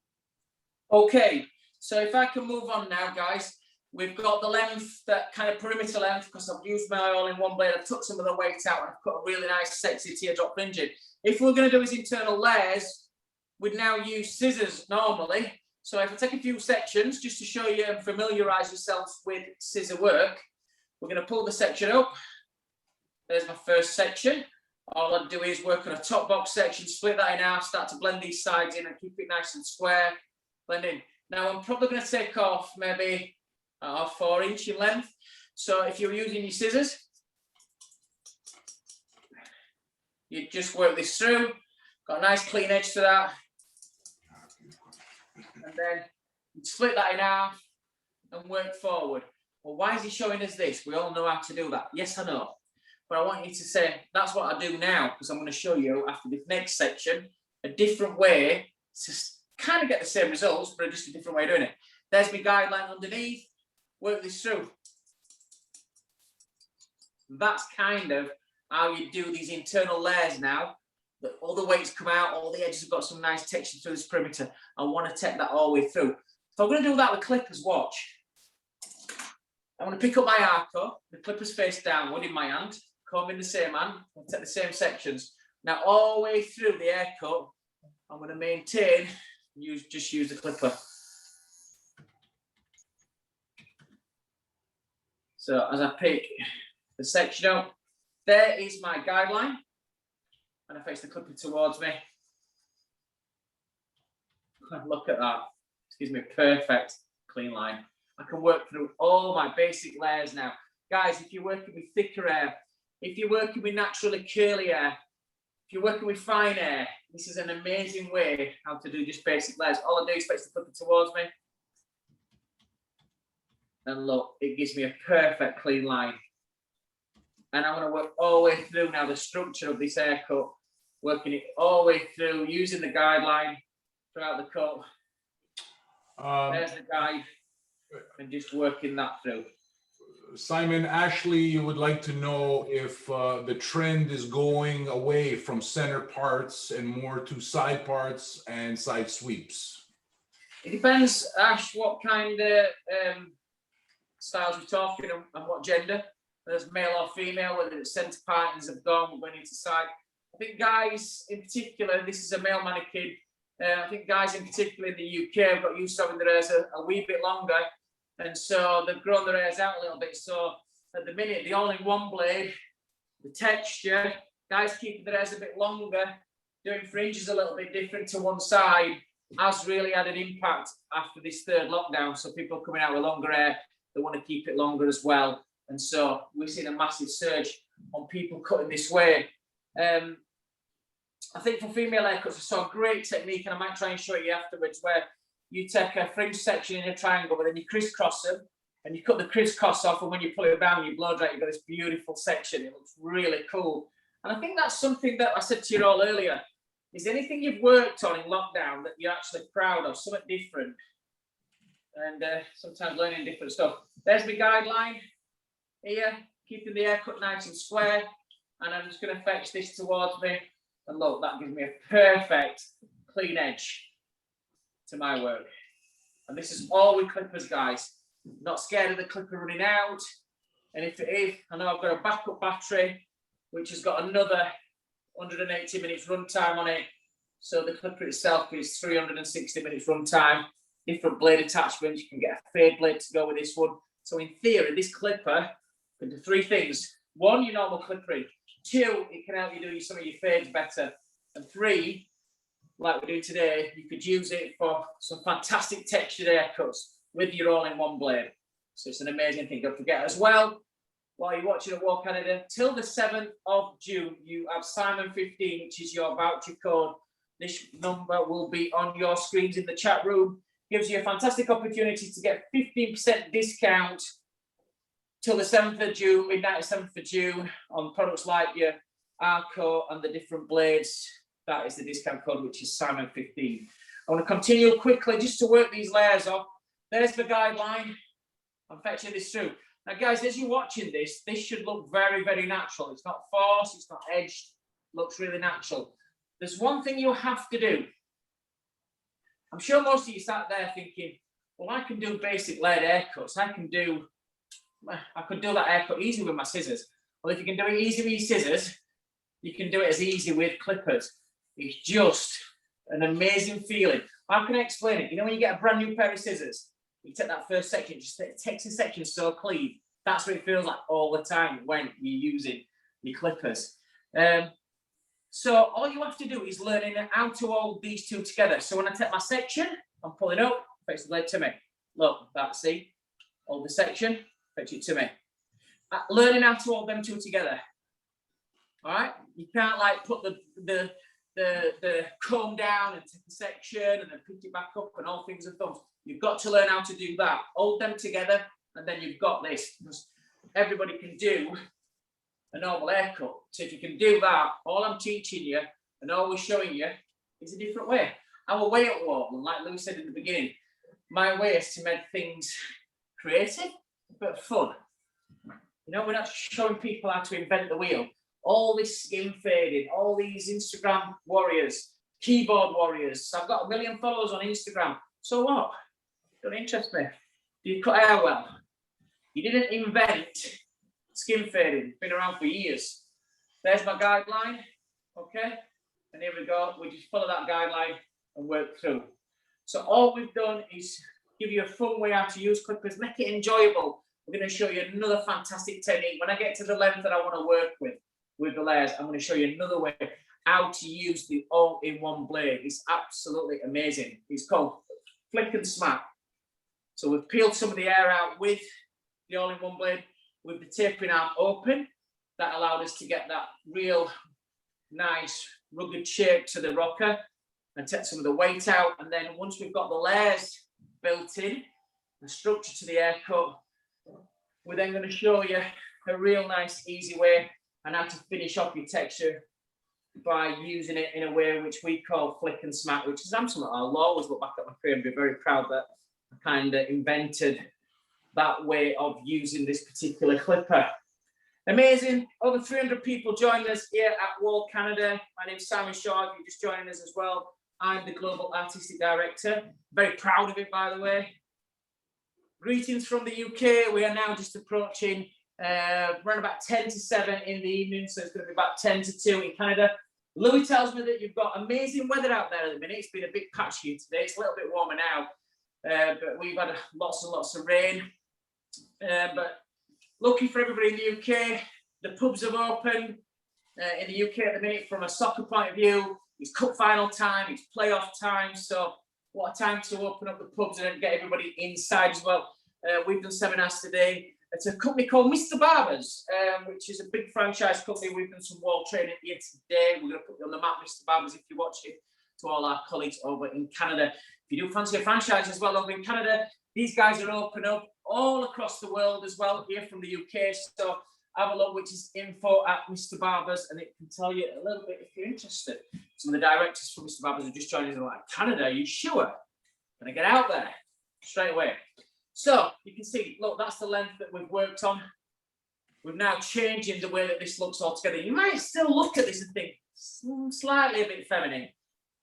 Okay, so if I can move on now, guys. We've got the length, that kind of perimeter length, because I've used my all-in-one blade. I've took some of the weight out and I've put a really nice, sexy teardrop fringe in. If we're going to do his internal layers, we'd now use scissors normally. So if I take a few sections, just to show you and familiarise yourselves with scissor work, we're going to pull the section up. There's my first section. All I'd do is work on a top box section, split that in half, start to blend these sides in and keep it nice and square. Blend in. Now I'm probably going to take off maybe 4 inch in length. So if you're using your scissors, you just work this through. Got a nice clean edge to that. And then split that in half and work forward. Well, why is he showing us this? We all know how to do that. Yes, I know. But I want you to say, that's what I do now, because I'm going to show you after this next section a different way to kind of get the same results, but just a different way of doing it. There's my guideline underneath. Work this through. That's kind of how you do these internal layers now. That all the weights come out, all the edges have got some nice texture through this perimeter. I want to take that all the way through. So I'm going to do that with clippers. Watch. I'm going to pick up my Arco, the clippers face downward in my hand, comb in the same hand, and take the same sections. Now all the way through the haircut, I'm going to maintain, just use the clipper. So as I pick the section up, there is my guideline. And I face the clipper towards me. Look at that. This gives me a perfect clean line. I can work through all my basic layers now. Guys, if you're working with thicker hair, if you're working with naturally curly hair, if you're working with fine hair, this is an amazing way how to do just basic layers. All I do is face the clipper towards me. And look, it gives me a perfect clean line. And I'm going to work all the way through now the structure of this haircut, working it all the way through, using the guideline throughout the cut. There's the guide, and just working that through. Simon, Ashley, you would like to know if the trend is going away from center parts and more to side parts and side sweeps. It depends, Ash, what kind of styles we're talking and what gender. There's male or female, whether it's centre patterns have gone, we're going into side. I think guys in particular, this is a male mannequin. I think guys in particular in the UK have got used to having their hairs a wee bit longer. And so they've grown their hairs out a little bit. So at the minute, the all-in-one blade, the texture, guys keeping their hairs a bit longer, doing fringes a little bit different to one side, has really had an impact after this third lockdown. So people coming out with longer hair, they want to keep it longer as well. And so we've seen a massive surge on people cutting this way. I think for female haircuts, I saw a great technique, and I might try and show you afterwards, where you take a fringe section in a triangle, but then you crisscross them, and you cut the crisscross off, and when you pull it down, you blow dry, you've got this beautiful section. It looks really cool. And I think that's something that I said to you all earlier. Is anything you've worked on in lockdown that you're actually proud of, something different? And sometimes learning different stuff. There's my guideline here, keeping the haircut nice and square. And I'm just going to fetch this towards me. And look, that gives me a perfect clean edge to my work. And this is all with clippers, guys. Not scared of the clipper running out. And if it is, I know I've got a backup battery, which has got another 180 minutes runtime on it. So the clipper itself is 360 minutes runtime. Different blade attachments. You can get a fade blade to go with this one. So in theory, this clipper can do 3 things. 1, your normal clippering. 2, it can help you do some of your fades better. And 3, like we're doing today, you could use it for some fantastic textured haircuts with your all-in-one blade. So it's an amazing thing. Don't forget as well, while you're watching at Wahl Canada, till the 7th of June, you have Simon 15, which is your voucher code. This number will be on your screens in the chat room. Gives you a fantastic opportunity to get 15% discount till the 7th of June, midnight 7th of June, on products like your Arco and the different blades. That is the discount code, which is Simon 15. I want to continue quickly just to work these layers off. There's the guideline. I'm fetching this through. Now, guys, as you're watching this, this should look very, very natural. It's not forced, it's not edged, looks really natural. There's one thing you have to do. I'm sure most of you sat there thinking, well, I can do basic layered haircuts. I could do that haircut easy with my scissors. Well, if you can do it easy with your scissors, you can do it as easy with clippers. It's just an amazing feeling. How can I explain it? You know, when you get a brand new pair of scissors, you take that first section, just it takes a section so clean. That's what it feels like all the time when you're using your clippers. So all you have to do is learning how to hold these two together. So when I take my section, I'm pulling up, fetch the blade to me. Look, that's see, hold the section, fetch it to me. Learning how to hold them two together. All right, you can't like put the comb down and take a section and then pick it back up and all things and thumbs. You've got to learn how to do that. Hold them together, and then you've got this. Everybody can do a normal haircut. So if you can do that, all I'm teaching you and always showing you is a different way. Our way at Wahl, like Louis said in the beginning, my way is to make things creative but fun. You know, we're not showing people how to invent the wheel. All this skin fading, all these Instagram warriors, keyboard warriors. I've got 1 million followers on Instagram. So what? Don't interest me. Do you cut hair well? You didn't invent skin fading. It's been around for years. There's my guideline. Okay? And here we go. We just follow that guideline and work through. So all we've done is give you a fun way how to use clippers, make it enjoyable. We're going to show you another fantastic technique. When I get to the length that I want to work with the layers, I'm going to show you another way how to use the all-in-one blade. It's absolutely amazing. It's called flick and smack. So we've peeled some of the air out with the all-in-one blade, with the tapering arm open. That allowed us to get that real nice rugged shape to the rocker and take some of the weight out. And then once we've got the layers built in, the structure to the haircut, we're then going to show you a real nice, easy way and how to finish off your texture by using it in a way which we call flick and smack, which is something I'll always look back at my career and be very proud that I kind of invented that way of using this particular clipper. Amazing. Over 300 people joining us here at Wahl Canada. My name's Simon Shaw. If you're just joining us as well, I'm the Global Artistic Director. Very proud of it, by the way. Greetings from the UK. We are now just approaching around about 10 to 7 in the evening, so it's going to be about 10 to 2 in Canada. Louis tells me that you've got amazing weather out there at the minute. It's been a bit patchy today. It's a little bit warmer now, but we've had lots and lots of rain. But lucky for everybody in the UK, the pubs have opened in the UK at the minute. From a soccer point of view, it's cup final time, it's playoff time, so what a time to open up the pubs and get everybody inside as well. We've done seminars today. It's a company called Mr. Barbers, which is a big franchise company. We've done some wall training here today. We're going to put you on the map, Mr. Barbers, if you're watching, to all our colleagues over in Canada. If you do fancy a franchise as well over in Canada, these guys are open up all across the world as well, here from the UK. So have a look, which is info at Mr. Barbers, and it can tell you a little bit if you're interested. Some of the directors from Mr. Barbers have just joined us and like, Canada, are you sure? Can I get out there straight away? So you can see, look, that's the length that we've worked on. We're now changing the way that this looks altogether. You might still look at this and think, slightly a bit feminine.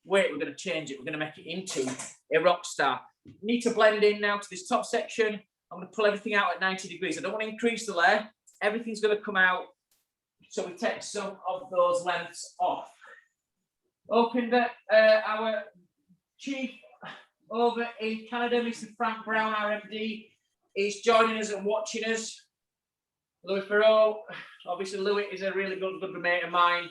Wait, we're going to change it. We're going to make it into a rock star. You need to blend in now to this top section. I'm going to pull everything out at 90 degrees. I don't want to increase the layer. Everything's going to come out So we take some of those lengths off. Hoping that our chief over in Canada, Mr. Frank Brown, RMD, is joining us and watching us. Louis Farrell, obviously Louis is a really good mate of mine,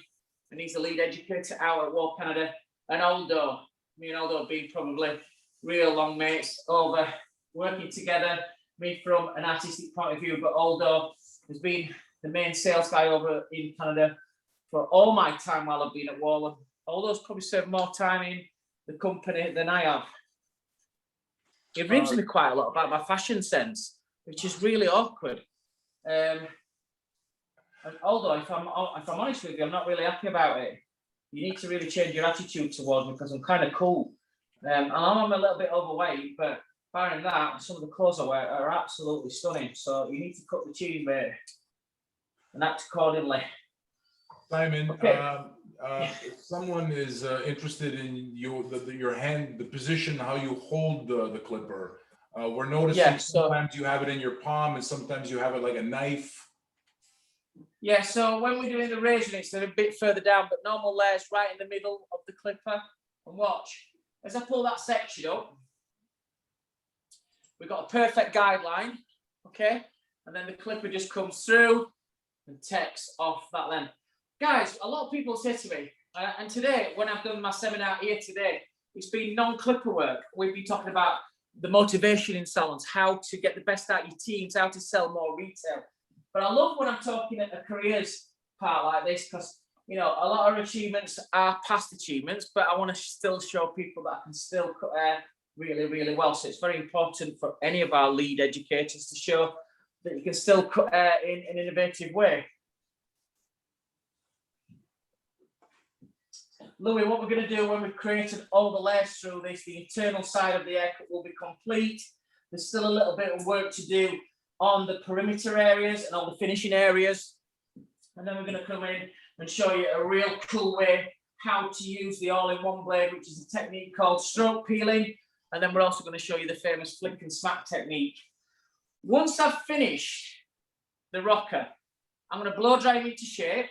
and he's the lead educator out at Wahl Canada. And Aldo, me and Aldo have been probably real long mates over working together, me from an artistic point of view, but Aldo has been the main sales guy over in Canada for all my time while I've been at Wahl. And Aldo's probably served more time in the company than I have. He ribs me quite a lot about my fashion sense, which is really awkward. Although, if I'm honest with you, I'm not really happy about it. You need to really change your attitude towards me because I'm kind of cool. And I'm a little bit overweight, but barring that, some of the clothes I wear are absolutely stunning. So you need to cut the cheese, mate, and act accordingly. Simon, Okay. Someone is interested in your hand, the position, how you hold the clipper. We're noticing sometimes you have it in your palm and sometimes you have it like a knife. Yeah, so when we're doing the razor, it's a bit further down, but normal layers right in the middle of the clipper. And watch, as I pull that section up, we've got a perfect guideline, okay? And then the clipper just comes through and takes off that length. Guys, a lot of people say to me, and today, when I've done my seminar here today, it's been non-clipper work. We've been talking about the motivation in salons, how to get the best out of your teams, how to sell more retail. But I love when I'm talking at a careers part like this because, you know, a lot of achievements are past achievements, but I want to still show people that I can still cut hair really, really well. So it's very important for any of our lead educators to show that you can still cut hair in an innovative way. Louis, what we're going to do when we've created all the layers through this, the internal side of the haircut will be complete. There's still a little bit of work to do on the perimeter areas and on the finishing areas. And then we're going to come in and show you a real cool way how to use the all-in-one blade, which is a technique called stroke peeling. And then we're also going to show you the famous flick and smack technique. Once I've finished the rocker, I'm going to blow dry it into shape.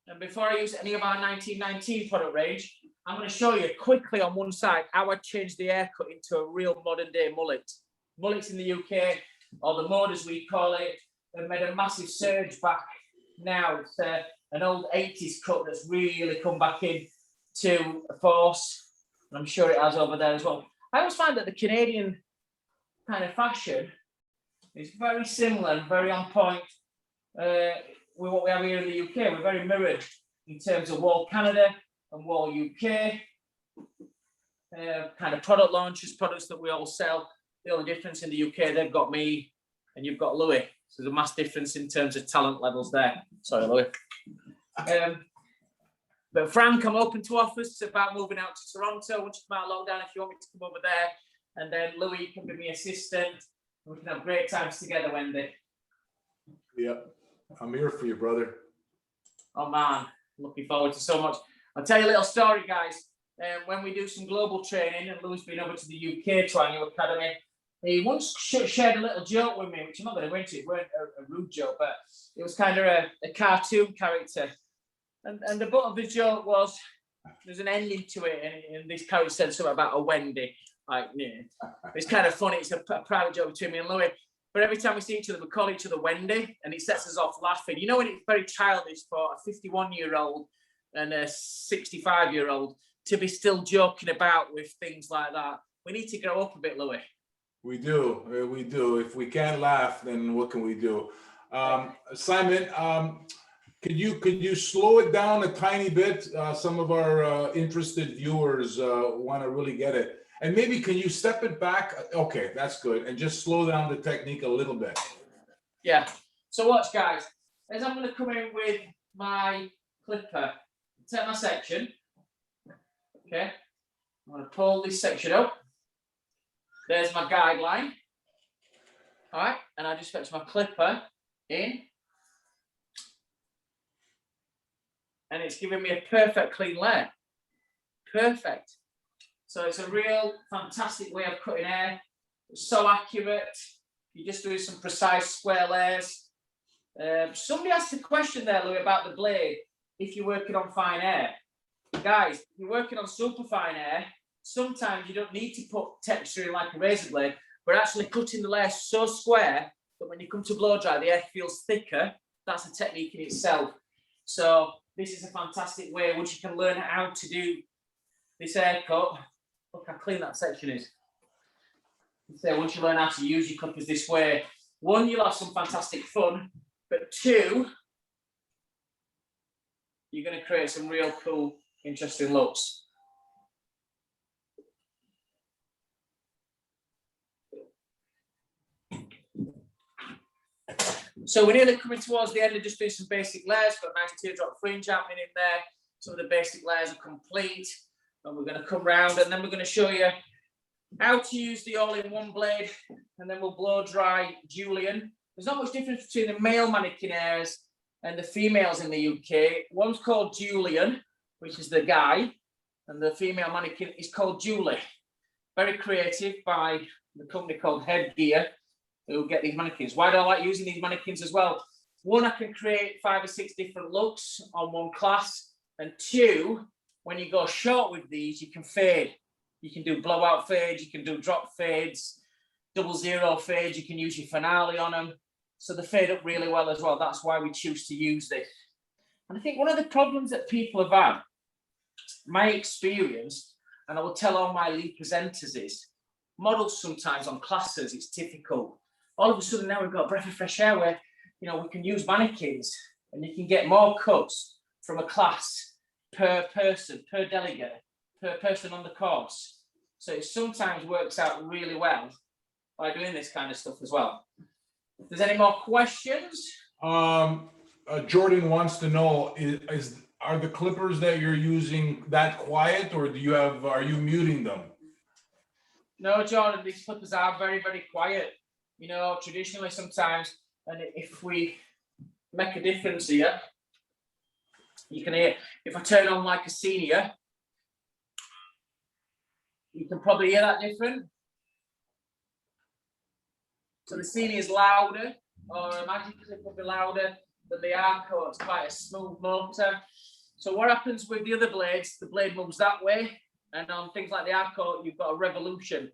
And before I use any of our 1919 product range, I'm going to show you quickly on one side how I changed the haircut into a real modern day mullet. Mullets in the UK, or the mode as we call it, have made a massive surge back now. It's an old 80s cut that's really come back in to force. And I'm sure it has over there as well. I always find that the Canadian kind of fashion is very similar and very on point with what we have here in the UK. We're very mirrored in terms of Wahl Canada and Wahl UK. Kind of product launches, products that we all sell. The only difference in the UK, they've got me and you've got Louis. So there's a mass difference in terms of talent levels there. Sorry, Louis. But Frank, I'm open to offers about moving out to Toronto. Once you come out of lockdown, if you want me to come over there. And then Louis can be my assistant. We can have great times together, Wendy. Yep. I'm here for you, brother. Oh, man. Looking forward to so much. I'll tell you a little story, guys. When we do some global training, and Louis been over to the UK to our new academy, he once shared a little joke with me, which I'm not going to go into. It weren't a rude joke, but it was kind of a cartoon character. And the butt of the joke was, there's an ending to it, and this character said something about a Wendy. Like, yeah. It's kind of funny. It's a private joke between me and Louis. But every time we see each other, we call each other Wendy, and it sets us off laughing. You know, when it's very childish for a 51-year-old and a 65-year-old to be still joking about with things like that. We need to grow up a bit, Louis. We do. We do. If we can't laugh, then what can we do? Simon, could you slow it down a tiny bit? Some of our interested viewers want to really get it. And maybe can you step it back? Okay, that's good. And just slow down the technique a little bit. Yeah. So watch, guys. As I'm going to come in with my clipper, take my section. Okay. I'm going to pull this section up. There's my guideline. All right. And I just fetch my clipper in. And it's giving me a perfect clean layer. Perfect. So it's a real fantastic way of cutting hair. It's so accurate. You're just doing some precise square layers. Somebody asked a question there, Louis, about the blade. If you're working on fine air, guys, if you're working on super fine air, sometimes you don't need to put texture in like a razor blade, but actually cutting the layer so square that when you come to blow dry, the air feels thicker. That's a technique in itself. So this is a fantastic way once you can learn how to do this haircut. Look how clean that section is. So once you learn how to use your clippers this way, one, you'll have some fantastic fun, but two, you're going to create some real cool, interesting looks. So we're nearly coming towards the end of just doing some basic layers. Got a nice teardrop fringe happening in there. Some of the basic layers are complete. And we're going to come round and then we're going to show you how to use the all-in-one blade. And then we'll blow dry Julian. There's not much difference between the male mannequin hairs and the females in the UK. One's called Julian, which is the guy. And the female mannequin is called Julie. Very creative by the company called Headgear, who get these mannequins. Why do I like using these mannequins as well? One, I can create 5 or 6 different looks on one class. And two, when you go short with these, you can fade. You can do blowout fades, you can do drop fades, 00 fades, you can use your finale on them. So they fade up really well as well. That's why we choose to use this. And I think one of the problems that people have had, my experience, and I will tell all my lead presenters is, models sometimes on classes, it's difficult. All of a sudden now we've got a breath of fresh air where, you know, we can use mannequins and you can get more cuts from a class per person, per delegate, per person on the course. So it sometimes works out really well by doing this kind of stuff as well. If there's any more questions? Jordan wants to know, are the clippers that you're using that quiet, or are you muting them? No, Jordan, these clippers are very, very quiet. You know, traditionally sometimes, and if we make a difference here, you can hear, if I turn on like a senior, you can probably hear that different. So the senior is louder, or a magic clip will be louder than the Arco. It's quite a smooth motor. So what happens with the other blades, the blade moves that way, and on things like the Arco, you've got a revolution.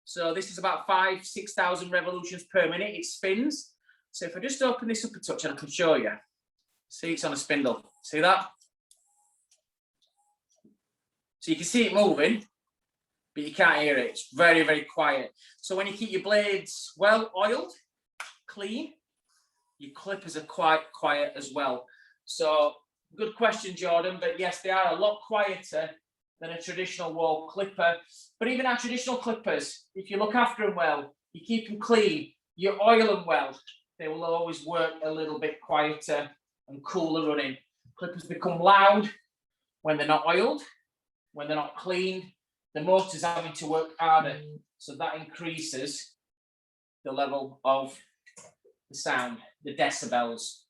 So this is about 5,000 to 6,000 revolutions per minute. It spins. So if I just open this up a touch and I can show you. See, it's on a spindle. See that? So you can see it moving, but you can't hear it. It's very, very quiet. So when you keep your blades well oiled, clean, your clippers are quite quiet as well. So good question, Jordan. But yes, they are a lot quieter than a traditional Wahl clipper. But even our traditional clippers, if you look after them well, you keep them clean, you oil them well, they will always work a little bit quieter and cooler running. Clippers become loud when they're not oiled, when they're not cleaned. The motor's having to work harder, so that increases the level of the sound, the decibels.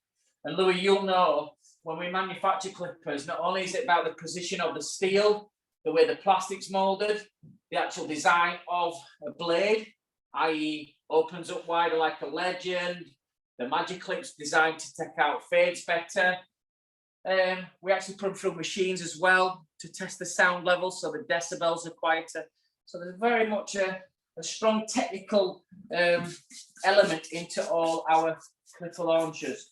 And Louis, you'll know, when we manufacture clippers, not only is it about the position of the steel, the way the plastic's molded, the actual design of a blade, i.e. opens up wider like a Legend, the magic clip's designed to take out fades better. We actually put them through machines as well to test the sound level, so the decibels are quieter. So there's very much a strong technical element into all our clipper launchers.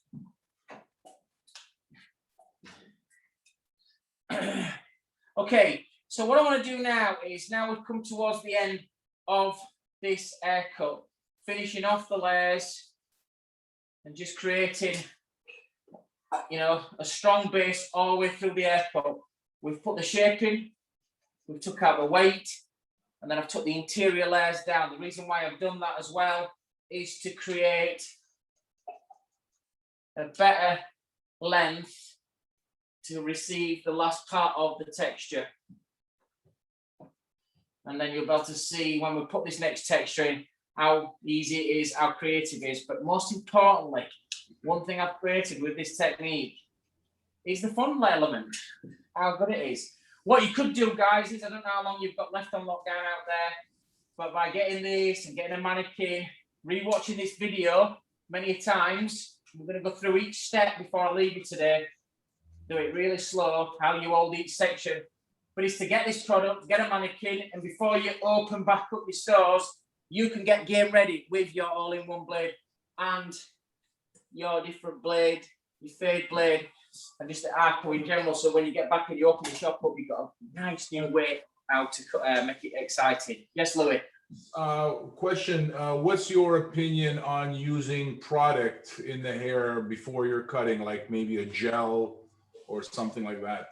Okay, so what I want to do now is, now we've come towards the end of this haircut, finishing off the layers and just creating, you know, a strong base all the way through the haircut. We've put the shape in, we've took out the weight, and then I've took the interior layers down. The reason why I've done that as well is to create a better length to receive the last part of the texture. And then you'll be able to see when we put this next texture in how easy it is, how creative it is. But most importantly, one thing I've created with this technique is the fun element, how good it is. What you could do, guys, is, I don't know how long you've got left on lockdown out there, but by getting this and getting a mannequin, rewatching this video many times, we're going to go through each step before I leave you today. Do it really slow, how you hold each section. But it's to get this product, get a mannequin, and before you open back up your stores, you can get game ready with your all-in-one blade and your different blade, your fade blade, and just the Arco in general. So when you get back and you open the shop up, you've got a nice new way how to make it exciting. Yes, Louis? Question, what's your opinion on using product in the hair before you're cutting, like maybe a gel or something like that?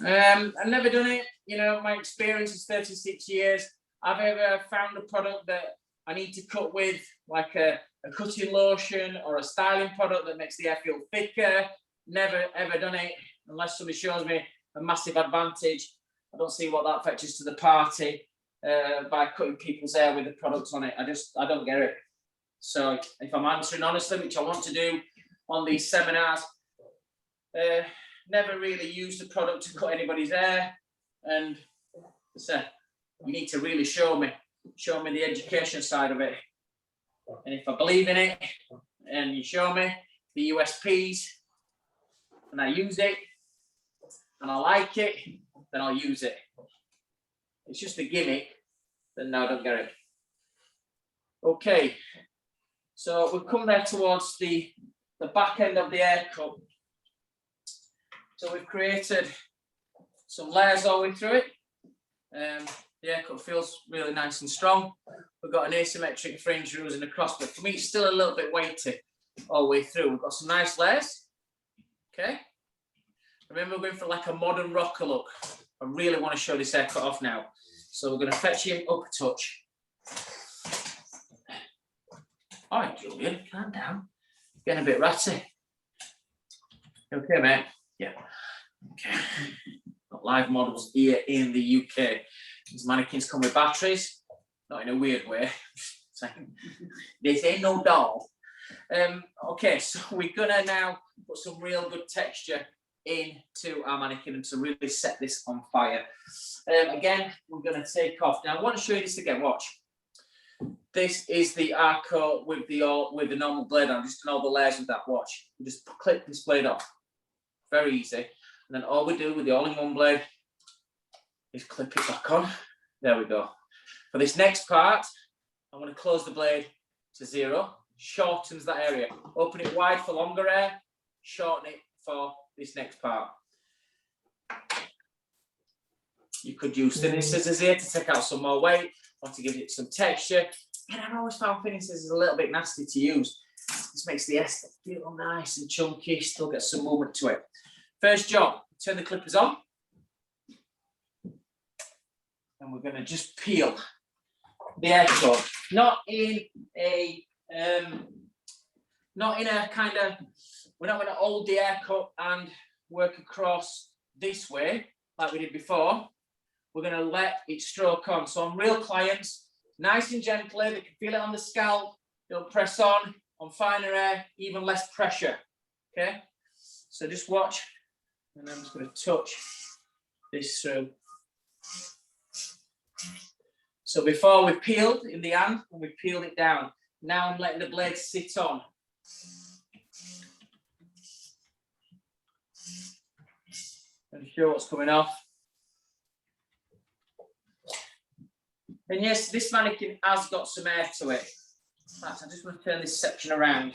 I've never done it. You know, my experience is 36 years. I've ever found a product that I need to cut with, like a cutting lotion or a styling product that makes the hair feel thicker. Never ever done it unless somebody shows me a massive advantage. I don't see what that fetches to the party by cutting people's hair with the products on it. I don't get it. So if I'm answering honestly, which I want to do on these seminars, never really used the product to cut anybody's hair, and so you need to really show me the education side of it. And if I believe in it and you show me the USPs and I use it and I like it, then I'll use it. It's just a gimmick, then no, I don't get it. Okay, so we've come there towards the back end of the haircut. So we've created some layers all the way through it. The haircut feels really nice and strong. We've got an asymmetric fringe rules across, but for me it's still a little bit weighty all the way through. We've got some nice layers. Okay. Remember, we're going for like a modern rocker look. I really want to show this haircut off now. So we're going to fetch him up a touch. All right, Julian, calm down. Getting a bit ratty. You okay, mate? Yeah. Okay. Got live models here in the UK. These mannequins come with batteries, not in a weird way. This ain't no doll. Okay, so we're gonna now put some real good texture into our mannequin and to really set this on fire. Again, we're gonna take off. Now I want to show you this again. Watch. This is the Arco with the normal blade on. Just all the layers with that. Watch. You just clip this blade off. Very easy. And then all we do with the all-in-one blade is clip it back on. There we go. For this next part, I'm going to close the blade to 0. Shortens that area. Open it wide for longer hair. Shorten it for this next part. You could use thinning scissors here to take out some more weight or to give it some texture. And I've always found thinning scissors a little bit nasty to use. This makes the hair feel nice and chunky, still get some movement to it. First job, turn the clippers on. And we're going to just peel the haircut. Not in a kind of, we're not going to hold the haircut and work across this way like we did before. We're going to let it stroke on. So on real clients, nice and gently, they can feel it on the scalp. They'll press on finer hair, even less pressure. Okay, so just watch, and I'm just going to touch this through. So before we peeled in the hand, and we peeled it down. Now I'm letting the blade sit on. And show what's coming off. And yes, this mannequin has got some air to it. Right, so I just want to turn this section around.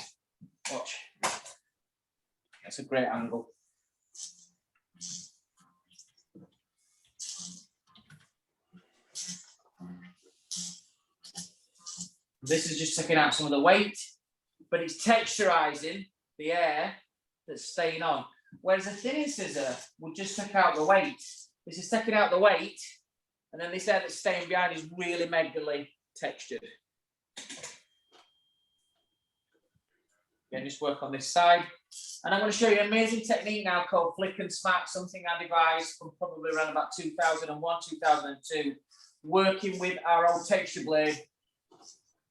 Watch. That's a great angle. This is just taking out some of the weight, but it's texturizing the air that's staying on. Whereas a thinning scissor will just take out the weight. This is taking out the weight, and then this air that's staying behind is really megally textured. Again, just work on this side. And I'm going to show you an amazing technique now called flick and smack, something I devised from probably around about 2001, 2002, working with our old texture blade.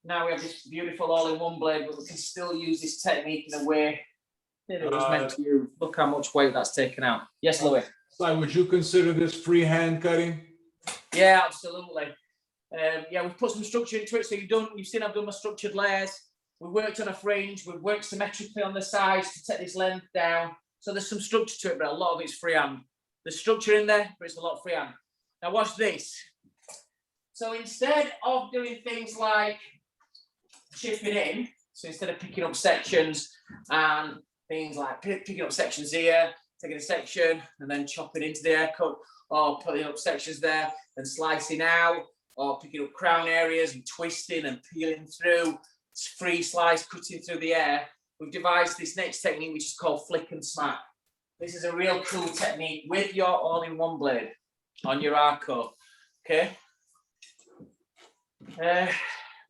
Now we have this beautiful all-in-one blade, but we can still use this technique in a way that it was meant to use. Look how much weight that's taken out. Yes, Louis? So would you consider this freehand cutting? Yeah, absolutely. Yeah, we've put some structure into it. So you've seen I've done my structured layers. We worked on a fringe. We've worked symmetrically on the sides to take this length down. So there's some structure to it, but a lot of it's freehand. There's structure in there, but it's a lot freehand. Now watch this. So instead of doing things like chipping in, so instead of picking up sections and things like picking up sections here, taking a section and then chopping into the haircut, or putting up sections there and slicing out, or picking up crown areas and twisting and peeling through, free slice cutting through the air, we've devised this next technique which is called flick and smack. This is a real cool technique with your all-in-one blade on your Arco. Okay.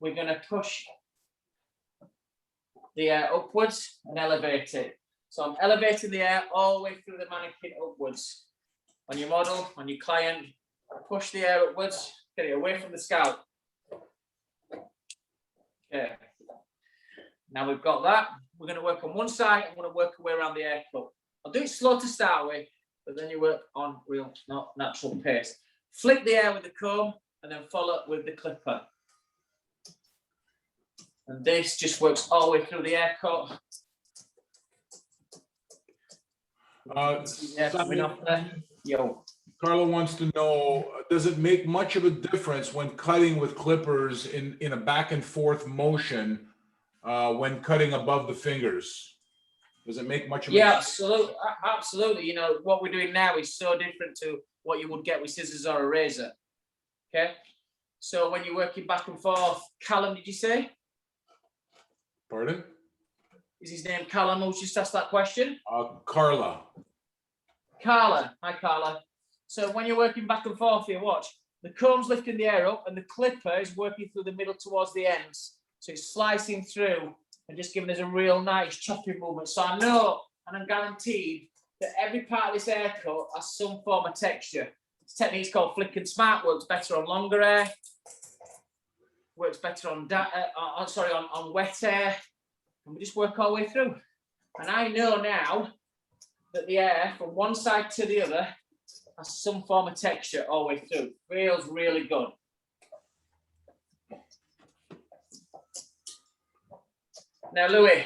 We're going to push the air upwards and elevate it. So I'm elevating the air all the way through the mannequin upwards. On your model, on your client, push the air upwards, get it away from the scalp. Okay. Now we've got that. We're going to work on one side. I'm going to work our way around the haircut. I'll do it slow to start with, but then you work on real, not natural pace. Flick the air with the comb and then follow with the clipper. And this just works all the way through the haircut. Carlo wants to know, does it make much of a difference when cutting with clippers in a back and forth motion when cutting above the fingers? Does it make much of a difference? Absolutely. Absolutely. You know, what we're doing now is so different to what you would get with scissors or a razor. Okay. So when you're working back and forth, Callum, did you say? Pardon? Is his name Callum? Who's just asked that question? Carla. Carla. Hi, Carla. So when you're working back and forth here, watch. The comb's lifting the air up and the clipper is working through the middle towards the ends. So it's slicing through and just giving us a real nice chopping movement. So I know and I'm guaranteed that every part of this haircut has some form of texture. This technique's called flick and smack, works better on longer hair, works better on wet hair, and we just work our way through. And I know now that the hair from one side to the other has some form of texture all the way through. Feels really good. Now, Louis,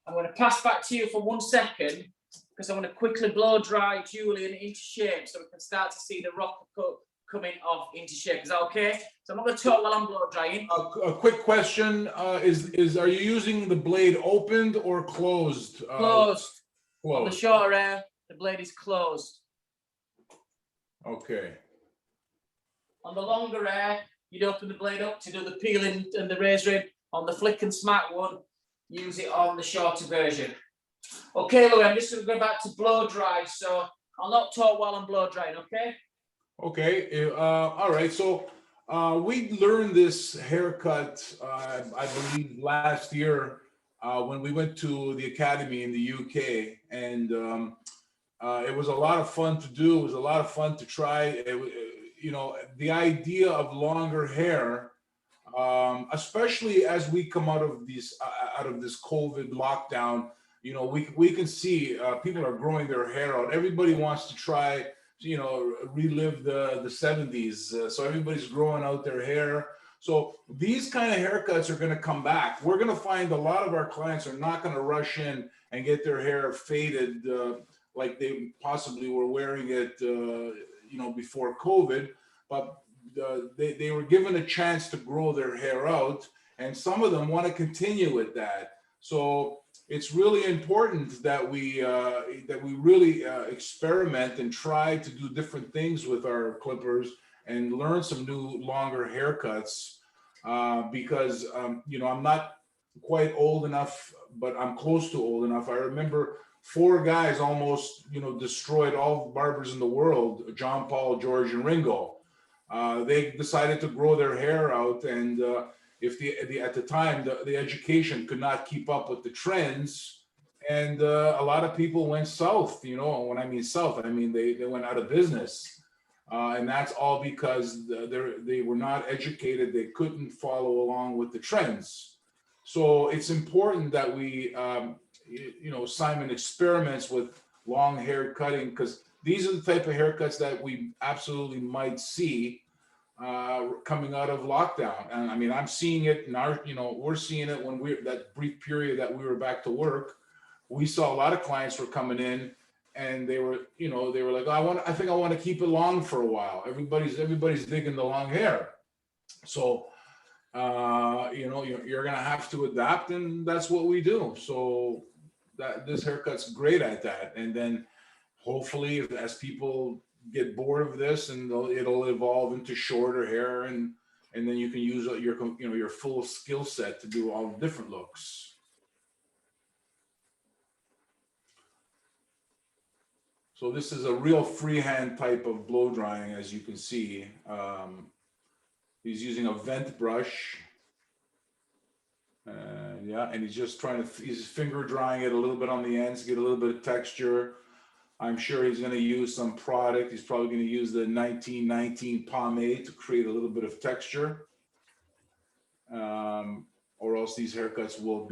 I'm going to pass back to you for 1 second because I'm going to quickly blow dry Julian into shape so we can start to see the rocker cut coming off into shape. Is that okay? So I'm not going to talk while I'm blow drying. A quick question are you using the blade opened or closed? Closed. On the shorter hair, the blade is closed. Okay. On the longer hair, you'd open the blade up to do the peeling and the razoring. On the flick and smack one, use it on the shorter version. Okay, Louis, I'm just going to go back to blow dry, so I'll not talk while I'm blow drying, okay? Okay, all right, so we learned this haircut, I believe last year when we went to the academy in the UK, and it was a lot of fun to do. It was a lot of fun to try. You know, the idea of longer hair, especially as we come out of this COVID lockdown, you know, we can see people are growing their hair out. Everybody wants to try, you know, relive the 70s. So everybody's growing out their hair. So these kind of haircuts are going to come back. We're going to find a lot of our clients are not going to rush in and get their hair faded like they possibly were wearing it, you know, before COVID. But they were given a chance to grow their hair out, and some of them want to continue with that. So it's really important that we really experiment and try to do different things with our clippers and learn some new longer haircuts because you know, I'm not quite old enough, but I'm close to old enough. I remember 4 guys almost, you know, destroyed all the barbers in the world: John Paul, George, and Ringo. They decided to grow their hair out, and if at the time the education could not keep up with the trends, and a lot of people went south. You know, when I mean south, I mean they went out of business, and that's all because they were not educated. They couldn't follow along with the trends. So it's important that we, you know, Simon experiments with long hair cutting, because these are the type of haircuts that we absolutely might see. coming out of lockdown. And I mean, I'm seeing it in our, we're seeing it when that brief period that we were back to work. We saw a lot of clients were coming in and they were, they were like, I think I want to keep it long for a while. Everybody's digging the long hair. So, you're going to have to adapt, and that's what we do. So this haircut's great at that. And then hopefully as people get bored of this, and it'll evolve into shorter hair, and then you can use your full skill set to do all different looks. So this is a real freehand type of blow drying, as you can see. He's using a vent brush. And he's just he's finger drying it a little bit on the ends to get a little bit of texture. I'm sure he's going to use some product. He's probably going to use the 1919 pomade to create a little bit of texture. Or else these haircuts will,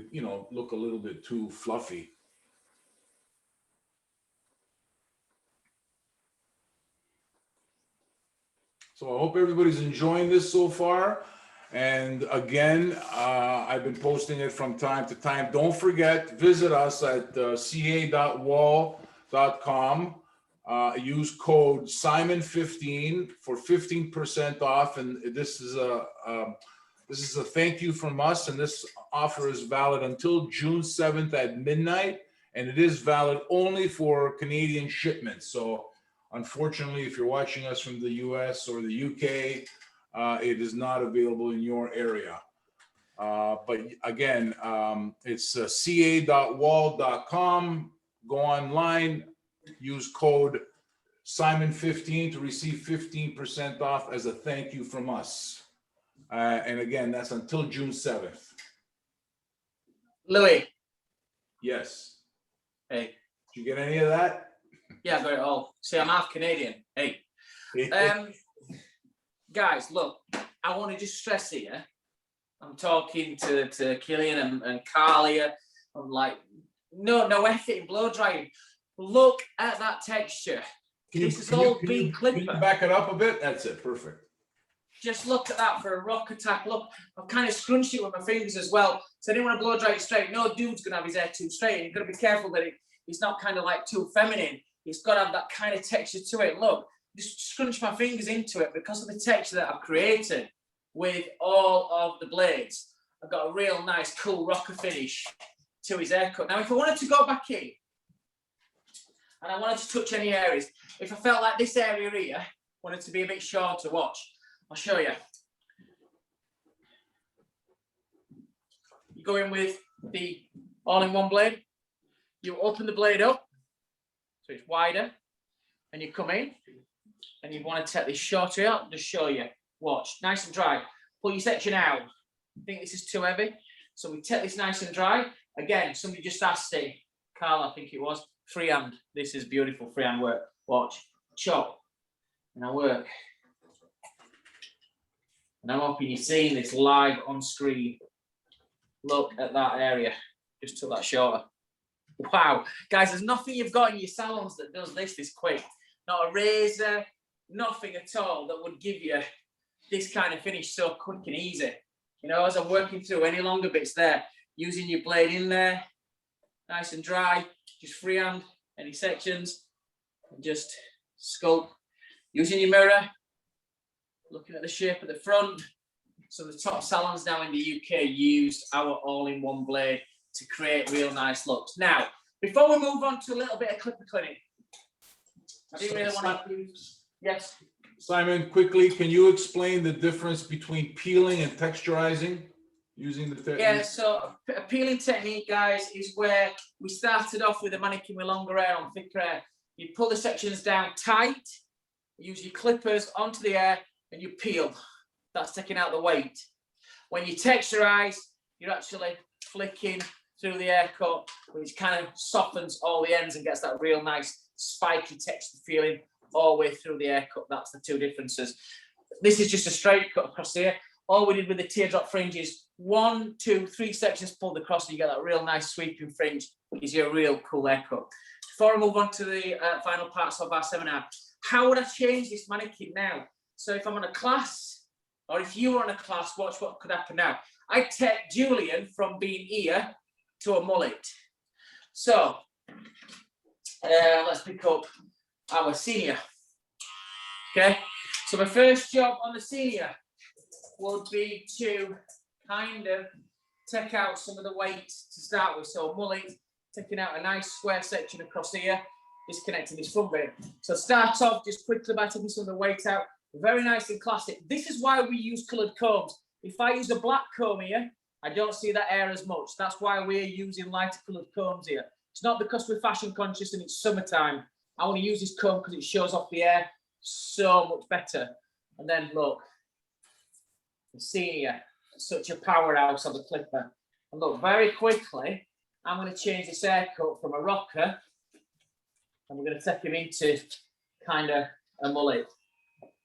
look a little bit too fluffy. So I hope everybody's enjoying this so far. And again, I've been posting it from time to time. Don't forget, visit us at ca.wahl.com. Use code Simon15 for 15% off. And this is a thank you from us. And this offer is valid until June 7th at midnight. And it is valid only for Canadian shipments. So unfortunately, if you're watching us from the US or the UK, it is not available in your area. But again, it's ca.wahl.com. Go online, use code Simon15 to receive 15% off as a thank you from us. And again, that's until June 7th. Louis. Yes. Hey. Did you get any of that? Yeah, I got it all. See, I'm half Canadian. Hey. Guys, look, I want to just stress here. I'm talking to Killian and Carl here. I'm like, no effort in blow drying. Look at that texture. This is all being clipper. Can you back it up a bit? That's it. Perfect. Just look at that for a rock attack. Look, I've kind of scrunched it with my fingers as well. So I didn't want to blow dry it straight. No dude's going to have his hair too straight. You've got to be careful that it's not kind of like too feminine. It's got to have that kind of texture to it. Look, just scrunch my fingers into it because of the texture that I've created with all of the blades. I've got a real nice, cool rocker finish to his haircut. Now, if I wanted to go back in and I wanted to touch any areas, if I felt like this area here wanted to be a bit shorter, watch. I'll show you. You go in with the all-in-one blade. You open the blade up so it's wider, and you come in, and you want to take this shorter out. Just show you. Watch, nice and dry. Pull your section out. I think this is too heavy, so we take this nice and dry. Again, somebody just asked it. Carl, I think it was freehand. This is beautiful freehand work. Watch, chop, and I work. And I'm hoping you're seeing this live on screen. Look at that area. Just took that shorter. Wow. Guys, there's nothing you've got in your salons that does this quick. Not a razor, nothing at all that would give you this kind of finish so quick and easy. As I'm working through any longer bits there, using your blade in there, nice and dry, just freehand any sections, and just sculpt. Using your mirror, looking at the shape of the front. So the top salons now in the UK use our all-in-one blade to create real nice looks. Now, before we move on to a little bit of clipper cleaning, I didn't really want to use. Yes. Simon, quickly, can you explain the difference between peeling and texturizing using the technique? Yeah, so a peeling technique, guys, is where we started off with a mannequin with longer hair on thicker hair. You pull the sections down tight, use your clippers onto the hair, and you peel. That's taking out the weight. When you texturize, you're actually flicking through the haircut, which kind of softens all the ends and gets that real nice spiky texture feeling all the way through the haircut. That's the two differences. This is just a straight cut across here. All we did with the teardrop fringe is 1, 2, 3 sections pulled across, and you get that real nice sweeping fringe, which gives you a real cool haircut. Before I move on to the final parts of our seminar, how would I change this mannequin now? So if I'm on a class, or if you were on a class, watch what could happen now. I take Julian from being here to a mullet. So let's pick up our senior. Okay, so my first job on the senior would be to kind of take out some of the weight to start with. So mullet, taking out a nice square section across here, disconnecting this front bit. So start off just quickly by taking some of the weight out. Very nice and classic. This is why we use coloured combs. If I use a black comb here, I don't see that air as much. That's why we're using lighter coloured combs here. It's not because we're fashion conscious and it's summertime. I want to use this comb because it shows off the air so much better. And then look, the senior, such a powerhouse of a clipper. And look, very quickly, I'm going to change this haircut from a rocker, and we're going to take him into kind of a mullet.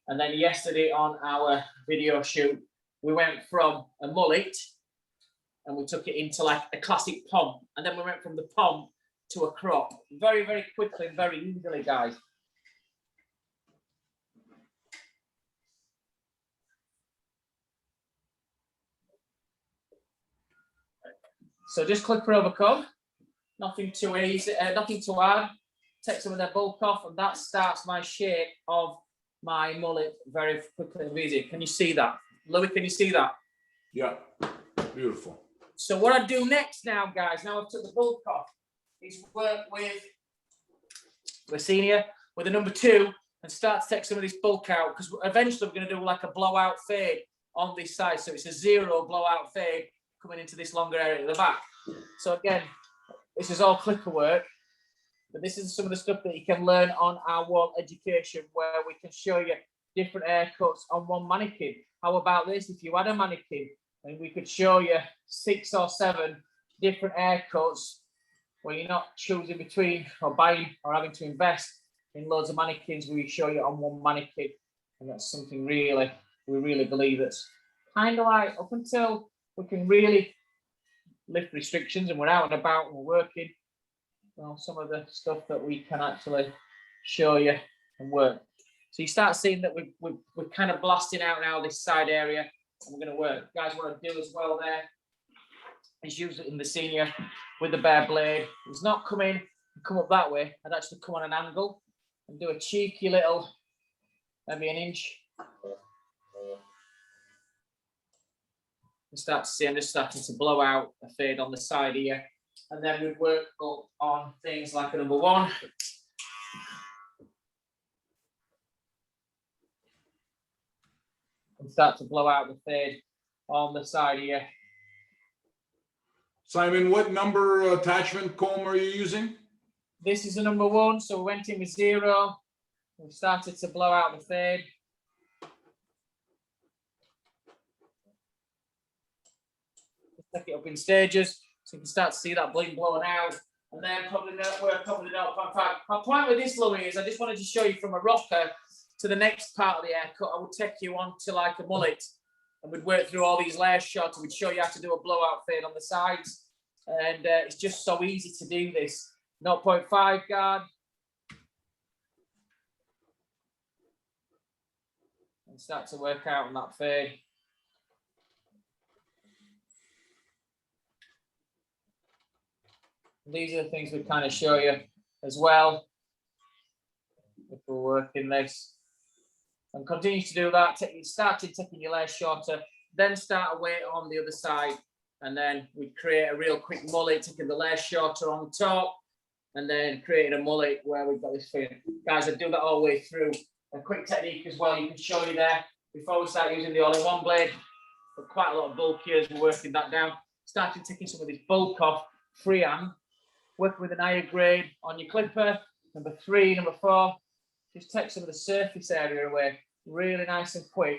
And then yesterday on our video shoot, we went from a mullet and we took it into like a classic pomp. And then we went from the pomp to a crop. Very, very quickly and very easily, guys. So just clipper over comb. Nothing too easy, nothing too hard. Take some of that bulk off, and that starts my shape of my mullet very quickly and easy. Can you see that? Louis, can you see that? Yeah, beautiful. So what I do next now, guys, now I've took the bulk off, is work with senior, with a number 2, and start to take some of this bulk out, because eventually we're going to do like a blowout fade on this side. So it's a 0 blowout fade coming into this longer area at the back. So again, this is all clipper work. But this is some of the stuff that you can learn on our Wahl education, where we can show you different haircuts on one mannequin. How about this? If you had a mannequin and we could show you 6 or 7 different haircuts where you're not choosing between or buying or having to invest in loads of mannequins, we show you on one mannequin. And that's something really, we really believe it's kind of like up until we can really lift restrictions and we're out and about and we're working. Well, some of the stuff that we can actually show you and work. So you start seeing that we're kind of blasting out now this side area, and we're going to work. Guys, what I do as well there is use it in the senior with the bare blade. It's not come in and come up that way. I'd actually come on an angle and do a cheeky little, maybe an inch. You start to see I'm just starting to blow out a fade on the side here. And then we'd work up on things like a number 1. And start to blow out the fade on the side here. Simon, what number attachment comb are you using? This is a number 1, so we went in with 0. We started to blow out the fade. Take it up in stages. So you can start to see that bling blowing out, and then probably work up with the 0.5. My point with this, Louis, is I just wanted to show you from a rocker to the next part of the haircut. I would take you on to like a mullet, and we'd work through all these layer shots, and we'd show you how to do a blowout fade on the sides. And it's just so easy to do this. 0.5 guard. And start to work out on that fade. These are the things we kind of show you as well if we're working this, and continue to do that. Started taking your layers shorter, then start a weight on the other side, and then we create a real quick mullet, taking the layers shorter on the top, and then creating a mullet where we've got this fade. Guys, I do that all the way through. A quick technique as well, you can show you there before we start using the all-in-one blade. But quite a lot of bulk here as we're working that down. Starting taking some of this bulk off freehand. Working with an higher grade on your clipper. Number 3, number 4, just take some of the surface area away, really nice and quick,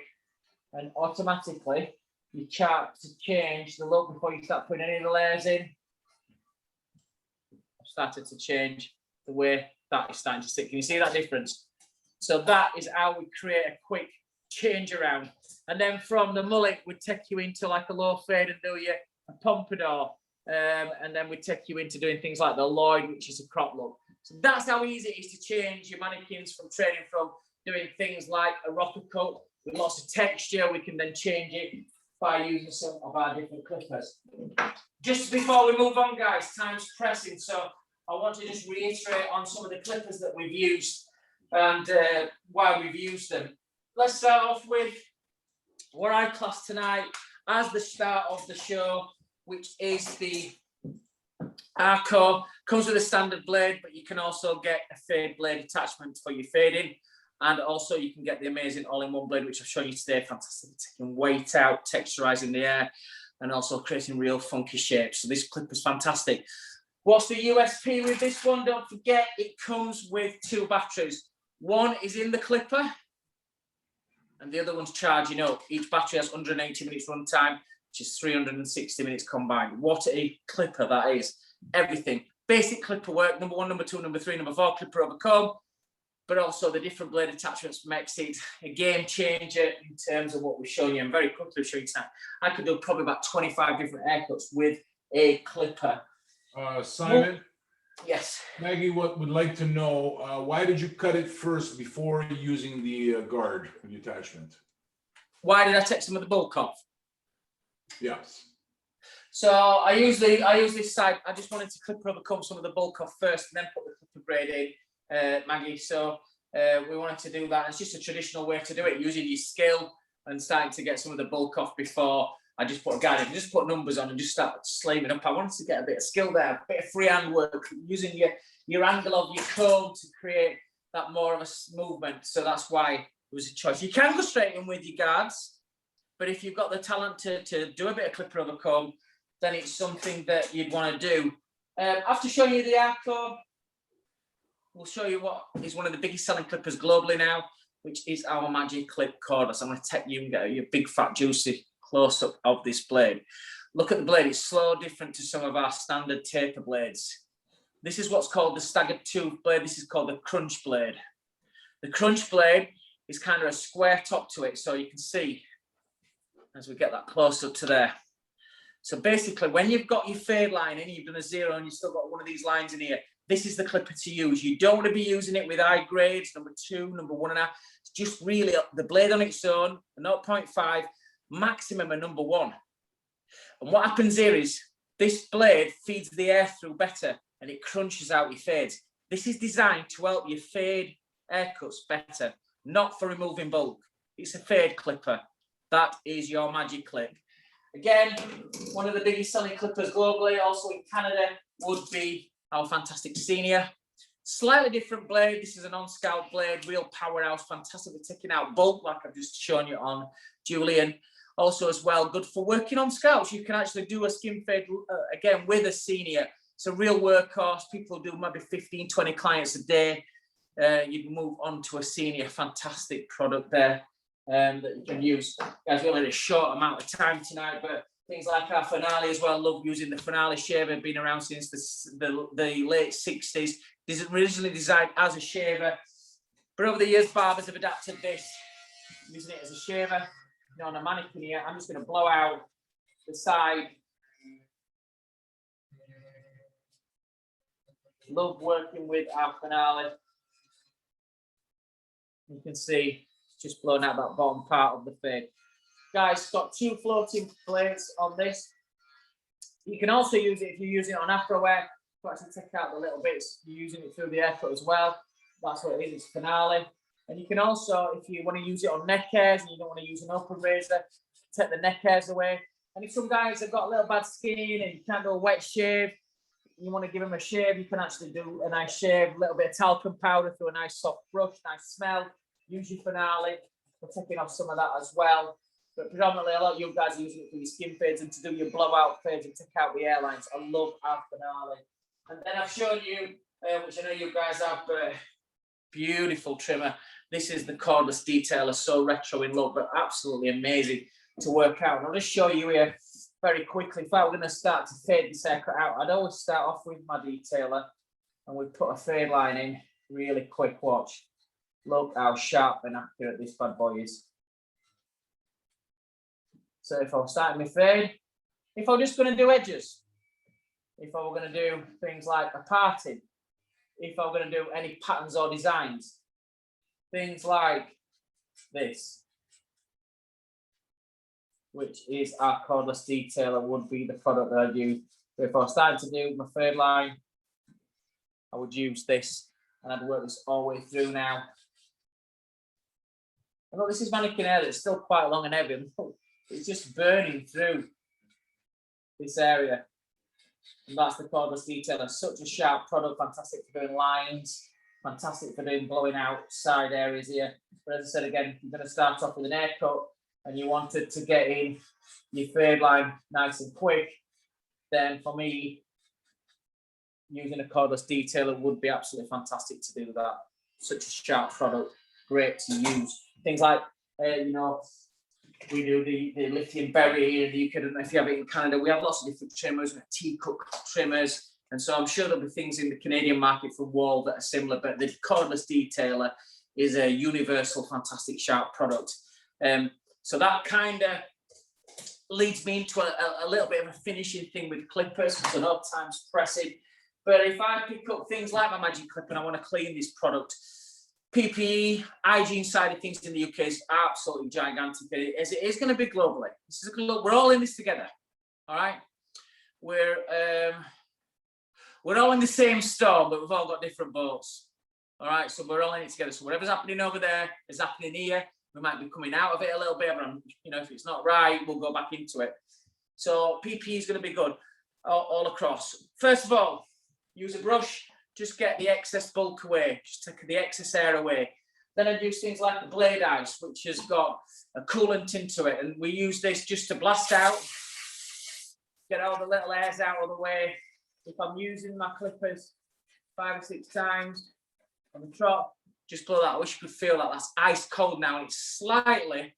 and automatically you start to change the look before you start putting any of the layers in. I've started to change the way that is starting to sit. Can you see that difference? So that is how we create a quick change around. And then from the mullet, we'd take you into like a low fade and do you a pompadour. And then we take you into doing things like the Lloyd, which is a crop look. So that's how easy it is to change your mannequins from training from doing things like a rocker cut with lots of texture. We can then change it by using some of our different clippers. Just before we move on, guys, time's pressing, so I want to just reiterate on some of the clippers that we've used and why we've used them. Let's start off with what I class tonight as the start of the show, which is the Arco. Comes with a standard blade, but you can also get a fade blade attachment for your fading. And also you can get the amazing all-in-one blade, which I've shown you today. Fantastic at taking weight out, texturizing the air, and also creating real funky shapes. So this clip is fantastic. What's the USP with this one? Don't forget, it comes with 2 batteries. One is in the clipper, and the other one's charging up. Each battery has 180 minutes runtime, which is 360 minutes combined. What a clipper that is. Everything. Basic clipper work, number 1, number 2, number 3, number 4, clipper over comb. But also the different blade attachments makes it a game changer in terms of what we're showing you. And very quickly show you tonight. I could do probably about 25 different haircuts with a clipper. Simon? Yes. Maggie would like to know, why did you cut it first before using the guard, the attachment? Why did I take some of the bulk off? Yes. So I use this side. I just wanted to clipper overcome some of the bulk off first and then put the clipper braid in. Maggie, so we wanted to do that. It's just a traditional way to do it, using your skill and starting to get some of the bulk off before I just put a guide in. Just put numbers on and just start slaving up. I wanted to get a bit of skill there, a bit of freehand work, using your angle of your comb to create that more of a movement. So that's why it was a choice. You can go straight in with your guards, but if you've got the talent to do a bit of clipper over comb, then it's something that you'd want to do. After showing you the Arco, we'll show you what is one of the biggest selling clippers globally now, which is our Magic Clip cordless. I'm going to take you and get your big fat juicy close up of this blade. Look at the blade, it's so different to some of our standard taper blades. This is what's called the staggered tooth blade. This is called the crunch blade. The crunch blade is kind of a square top to it, so you can see as we get that close up to there. So basically, when you've got your fade line in, you've done a 0 and you've still got one of these lines in here, this is the clipper to use. You don't want to be using it with high grades, number 2, number 1.5. It's just really the blade on its own, a 0.5, maximum a number 1. And what happens here is this blade feeds the air through better and it crunches out your fades. This is designed to help you fade haircuts better, not for removing bulk. It's a fade clipper. That is your Magic Clip. Again, one of the biggest selling clippers globally, also in Canada, would be our fantastic Senior. Slightly different blade. This is an on-scout blade, real powerhouse, fantastic for taking out bulk, like I've just shown you on Julian. Also as well, good for working on scouts. You can actually do a skin fade, again, with a Senior. It's a real workhorse. People do maybe 15, 20 clients a day. You'd move on to a Senior. Fantastic product there that you can use. Guys, we only had a short amount of time tonight, but things like our Finale as well. Love using the Finale shaver, been around since the late 60s. This is originally designed as a shaver, but over the years, barbers have adapted this, using it as a shaver. You know, on a mannequin here, I'm just going to blow out the side. Love working with our Finale. You can see just blowing out that bottom part of the fade. Guys, got 2 floating blades on this. You can also use it if you're using it on afro wear to actually take out the little bits. You're using it through the haircut as well. That's what it is, it's Finale. And you can also, if you want to use it on neck hairs and you don't want to use an open razor, take the neck hairs away. And if some guys have got a little bad skin and you can't do a wet shave, you want to give them a shave, you can actually do a nice shave, a little bit of talcum powder through a nice soft brush, nice smell. Use your Finale for taking off some of that as well. But predominantly, a lot of you guys are using it for your skin fades and to do your blowout fades and take out the airlines. I love our Finale. And then I've shown you, which I know you guys have, beautiful trimmer. This is the cordless detailer, so retro in look, but absolutely amazing to work out. And I'll just show you here very quickly. If I were going to start to fade this haircut out, I'd always start off with my detailer and we'd put a fade line in really quick. Watch. Look how sharp and accurate this bad boy is. So if I was starting my fade, if I was just going to do edges, if I were going to do things like a parting, if I were going to do any patterns or designs, things like this, which is our cordless detailer, would be the product that I use. So if I was starting to do my third line, I would use this, and I'd work this all the way through now. I know this is mannequin hair that's still quite long and heavy. It's just burning through this area. And that's the cordless detailer. Such a sharp product, fantastic for doing lines, fantastic for doing blowing out side areas here. But as I said again, you're going to start off with an haircut and you wanted to get in your third line nice and quick, then for me, using a cordless detailer would be absolutely fantastic to do that. Such a sharp product, great to use. Things like, you know, we do the lithium berry here in the UK. I don't know if you have it in Canada. We have lots of different trimmers, we have teacup trimmers. And so I'm sure there'll be things in the Canadian market from Wahl that are similar, but the cordless detailer is a universal, fantastic, sharp product. So that kind of leads me into a little bit of a finishing thing with clippers, because I know time's pressing. But if I pick up things like my magic clipper and I want to clean this product, PPE, hygiene side of things in the UK is absolutely gigantic, as it is going to be globally. This is we're all in this together, all right? We're all in the same storm, but we've all got different boats, all right? So we're all in it together. So whatever's happening over there is happening here. We might be coming out of it a little bit, but you know, if it's not right, we'll go back into it. So PPE is going to be good all across. First of all, use a brush. Just get the excess bulk away, just take the excess air away. Then I use things like the blade ice, which has got a coolant into it. And we use this just to blast out, get all the little airs out of the way. If I'm using my clippers 5 or 6 times on the trot, just blow that. I wish you could feel that. That's ice cold now, and it's slightly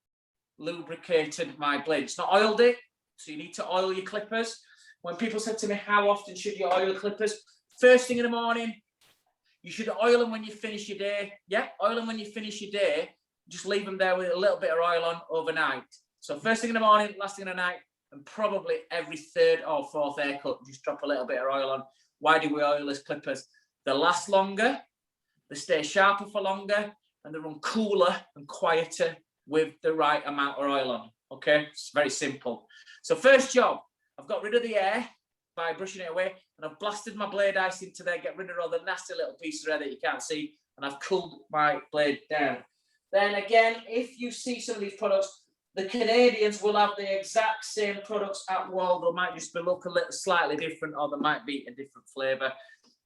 lubricated my blade. It's not oiled it, so you need to oil your clippers. When people said to me, how often should you oil the clippers? First thing in the morning, you should oil them when you finish your day. Yeah, oil them when you finish your day. Just leave them there with a little bit of oil on overnight. So first thing in the morning, last thing in the night, and probably every third or fourth haircut, just drop a little bit of oil on. Why do we oil these clippers? They last longer, they stay sharper for longer, and they run cooler and quieter with the right amount of oil on. Okay, it's very simple. So first job, I've got rid of the air by brushing it away, and I've blasted my blade ice into there, get rid of all the nasty little pieces of air that you can't see, and I've cooled my blade down. Then again, if you see some of these products, the Canadians will have the exact same products at Wahl. They might just look a little slightly different, or there might be a different flavour.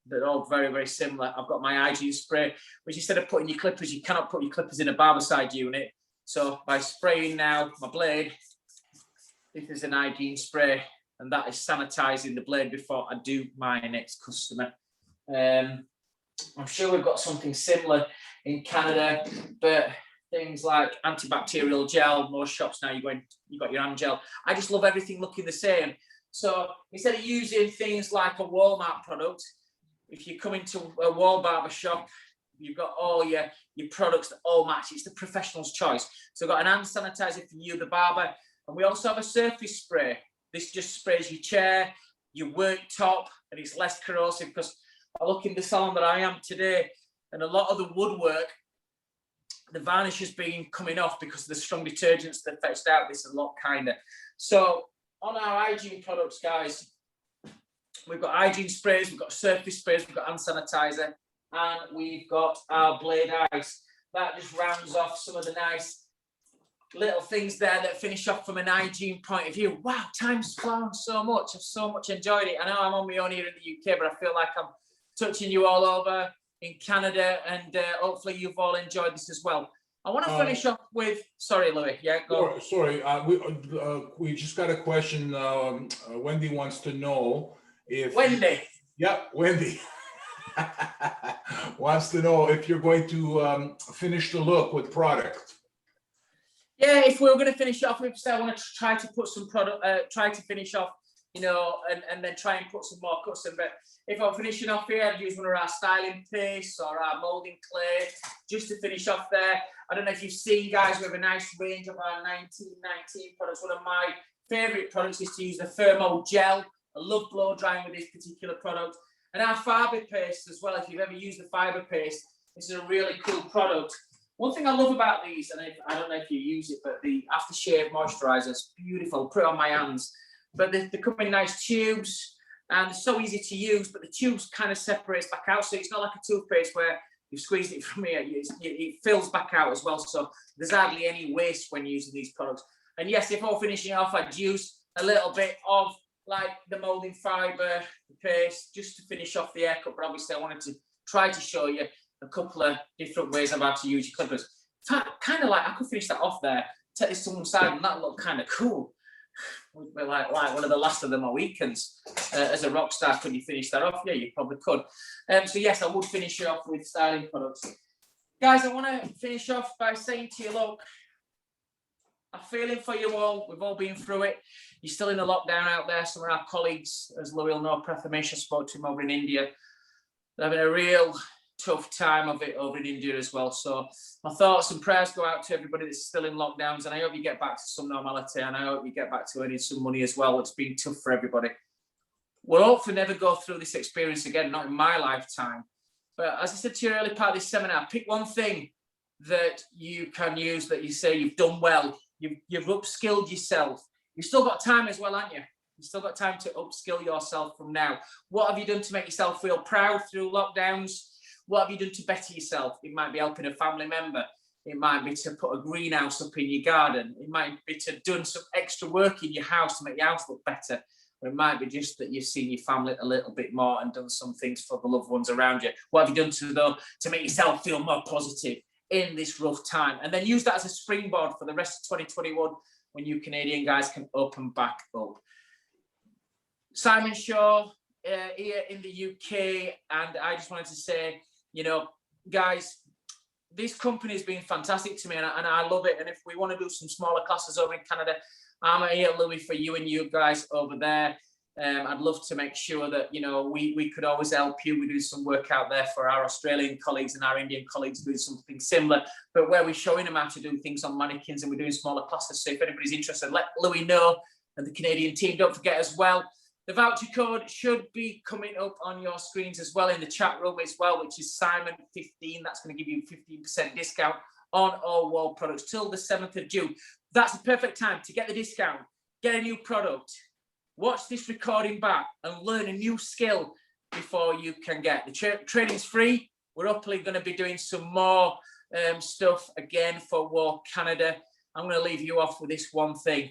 They're all very, very similar. I've got my hygiene spray, which instead of putting your clippers, you cannot put your clippers in a barbicide unit. So by spraying now my blade, this is an hygiene spray, and that is sanitizing the blade before I do my next customer. I'm sure we've got something similar in Canada, but things like antibacterial gel, most shops now you've got your hand gel. I just love everything looking the same. So instead of using things like a Walmart product, if you come into a Wahl barber shop, you've got all your products that all match. It's the professional's choice. So I've got an hand sanitizer for you, the barber, and we also have a surface spray. This just sprays your chair, your worktop, and it's less corrosive, because I look in the salon that I am today, and a lot of the woodwork, the varnish has been coming off because of the strong detergents that fetched out. This a lot kinder. So on our hygiene products, guys, we've got hygiene sprays, we've got surface sprays, we've got hand sanitizer, and we've got our blade ice. That just rounds off some of the nice little things there that finish off from an hygiene point of view. Wow, time's flown so much. I've so much enjoyed it. I know I'm on my own here in the UK, but I feel like I'm touching you all over in Canada, and hopefully you've all enjoyed this as well. I want to finish off with, sorry, Louis. Yeah, go. Sorry, we just got a question. Wendy wants to know if Wendy. Wendy wants to know if you're going to finish the look with product. Yeah, if we're going to finish off, I want to try to put some product, try to finish off, you know, and then try and put some more custom. But if I'm finishing off here, I'd use one of our styling pastes or our molding clay just to finish off there. I don't know if you've seen, guys, we have a nice range of our 1919 products. One of my favourite products is to use the thermo gel. I love blow drying with this particular product. And our fibre paste as well, if you've ever used the fibre paste, this is a really cool product. One thing I love about these, and I don't know if you use it, but the aftershave moisturizer is beautiful. Put it on my hands. But they come in nice tubes, and they're so easy to use, but the tubes kind of separates back out. So it's not like a toothpaste where you squeeze it from here, it fills back out as well. So there's hardly any waste when using these products. And yes, if I'm finishing off, I'd use a little bit of like the molding fiber, the paste, just to finish off the haircut. But obviously I wanted to try to show you a couple of different ways of how to use your clippers. Kind of like, I could finish that off there, take this to one side, and that looked kind of cool. Would be like one of the last of the Mohicans. As a rock star, could you finish that off? Yeah, you probably could. So yes, I would finish it off with styling products. Guys, I want to finish off by saying to you, look, I'm feeling for you all. We've all been through it. You're still in a lockdown out there. Some of our colleagues, as Louis will know, Prathamesh, spoke to him over in India. They're having a real tough time of it over in India as well. So my thoughts and prayers go out to everybody that's still in lockdowns, and I hope you get back to some normality, and I hope you get back to earning some money as well. It's been tough for everybody. We'll hopefully never go through this experience again, not in my lifetime. But as I said to you earlier part of this seminar, pick one thing that you can use that you say you've done well. You've upskilled yourself. You've still got time as well, haven't you? You've still got time to upskill yourself from now. What have you done to make yourself feel proud through lockdowns? What have you done to better yourself? It might be helping a family member. It might be to put a greenhouse up in your garden. It might be to done some extra work in your house to make your house look better. Or it might be just that you've seen your family a little bit more and done some things for the loved ones around you. What have you done to make yourself feel more positive in this rough time? And then use that as a springboard for the rest of 2021 when you Canadian guys can open back up. Simon Shaw here in the UK, and I just wanted to say, you know, guys, this company has been fantastic to me, and I love it. And if we want to do some smaller classes over in Canada, I'm here, Louis, for you and you guys over there. I'd love to make sure that, you know, we could always help you. We do some work out there for our Australian colleagues and our Indian colleagues doing something similar, but where we're showing them how to do things on mannequins, and we're doing smaller classes. So if anybody's interested, let Louis know, and the Canadian team. Don't forget as well, the voucher code should be coming up on your screens as well in the chat room as well, which is Simon15. That's going to give you 15% discount on all Wahl products till the 7th of June. That's the perfect time to get the discount, get a new product, watch this recording back, and learn a new skill before you can get. The training's free. We're hopefully going to be doing some more stuff again for Wahl Canada. I'm going to leave you off with this one thing.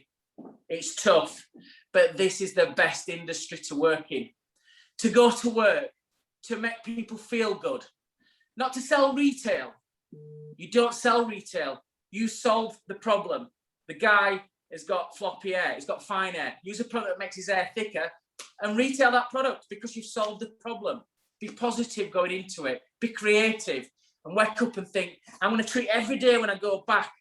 It's tough, but this is the best industry to work in. To go to work, to make people feel good, not to sell retail. You don't sell retail. You solve the problem. The guy has got floppy hair, he's got fine hair. Use a product that makes his hair thicker and retail that product because you've solved the problem. Be positive going into it. Be creative and wake up and think, I'm going to treat every day when I go back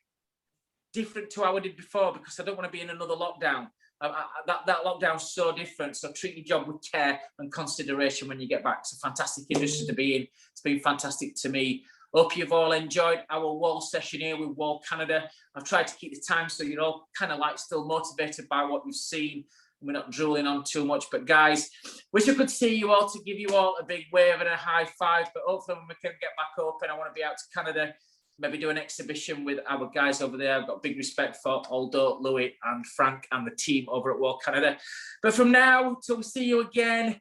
different to how I did before, because I don't want to be in another lockdown. That lockdown's so different. So treat your job with care and consideration when you get back. It's a fantastic industry to be in. It's been fantastic to me. Hope you've all enjoyed our Wahl session here with Wahl Canada. I've tried to keep the time so you're all kind of like still motivated by what you've seen. We're not drooling on too much, but guys, wish I could see you all, to give you all a big wave and a high five, but hopefully when we can get back open, I want to be out to Canada, maybe do an exhibition with our guys over there. I've got big respect for Aldo, Louis and Frank and the team over at Wahl Canada. But from now till we see you again,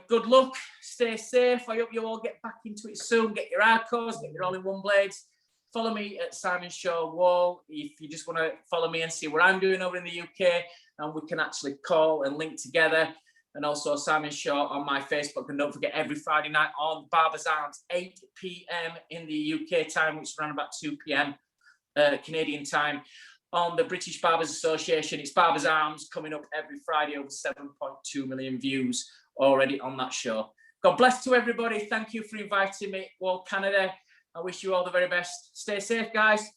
good luck, stay safe. I hope you all get back into it soon. Get your Arcos, get your all-in-one blades. Follow me at Simon Shaw Wahl if you just want to follow me and see what I'm doing over in the UK, and we can actually call and link together. And also Simon Shaw on my Facebook. And don't forget, every Friday night on Barber's Arms, 8 p.m. in the UK time, which is around about 2 p.m. Canadian time. On the British Barbers Association, it's Barber's Arms, coming up every Friday, over 7.2 million views already on that show. God bless to everybody. Thank you for inviting me, Wahl Canada. I wish you all the very best. Stay safe, guys.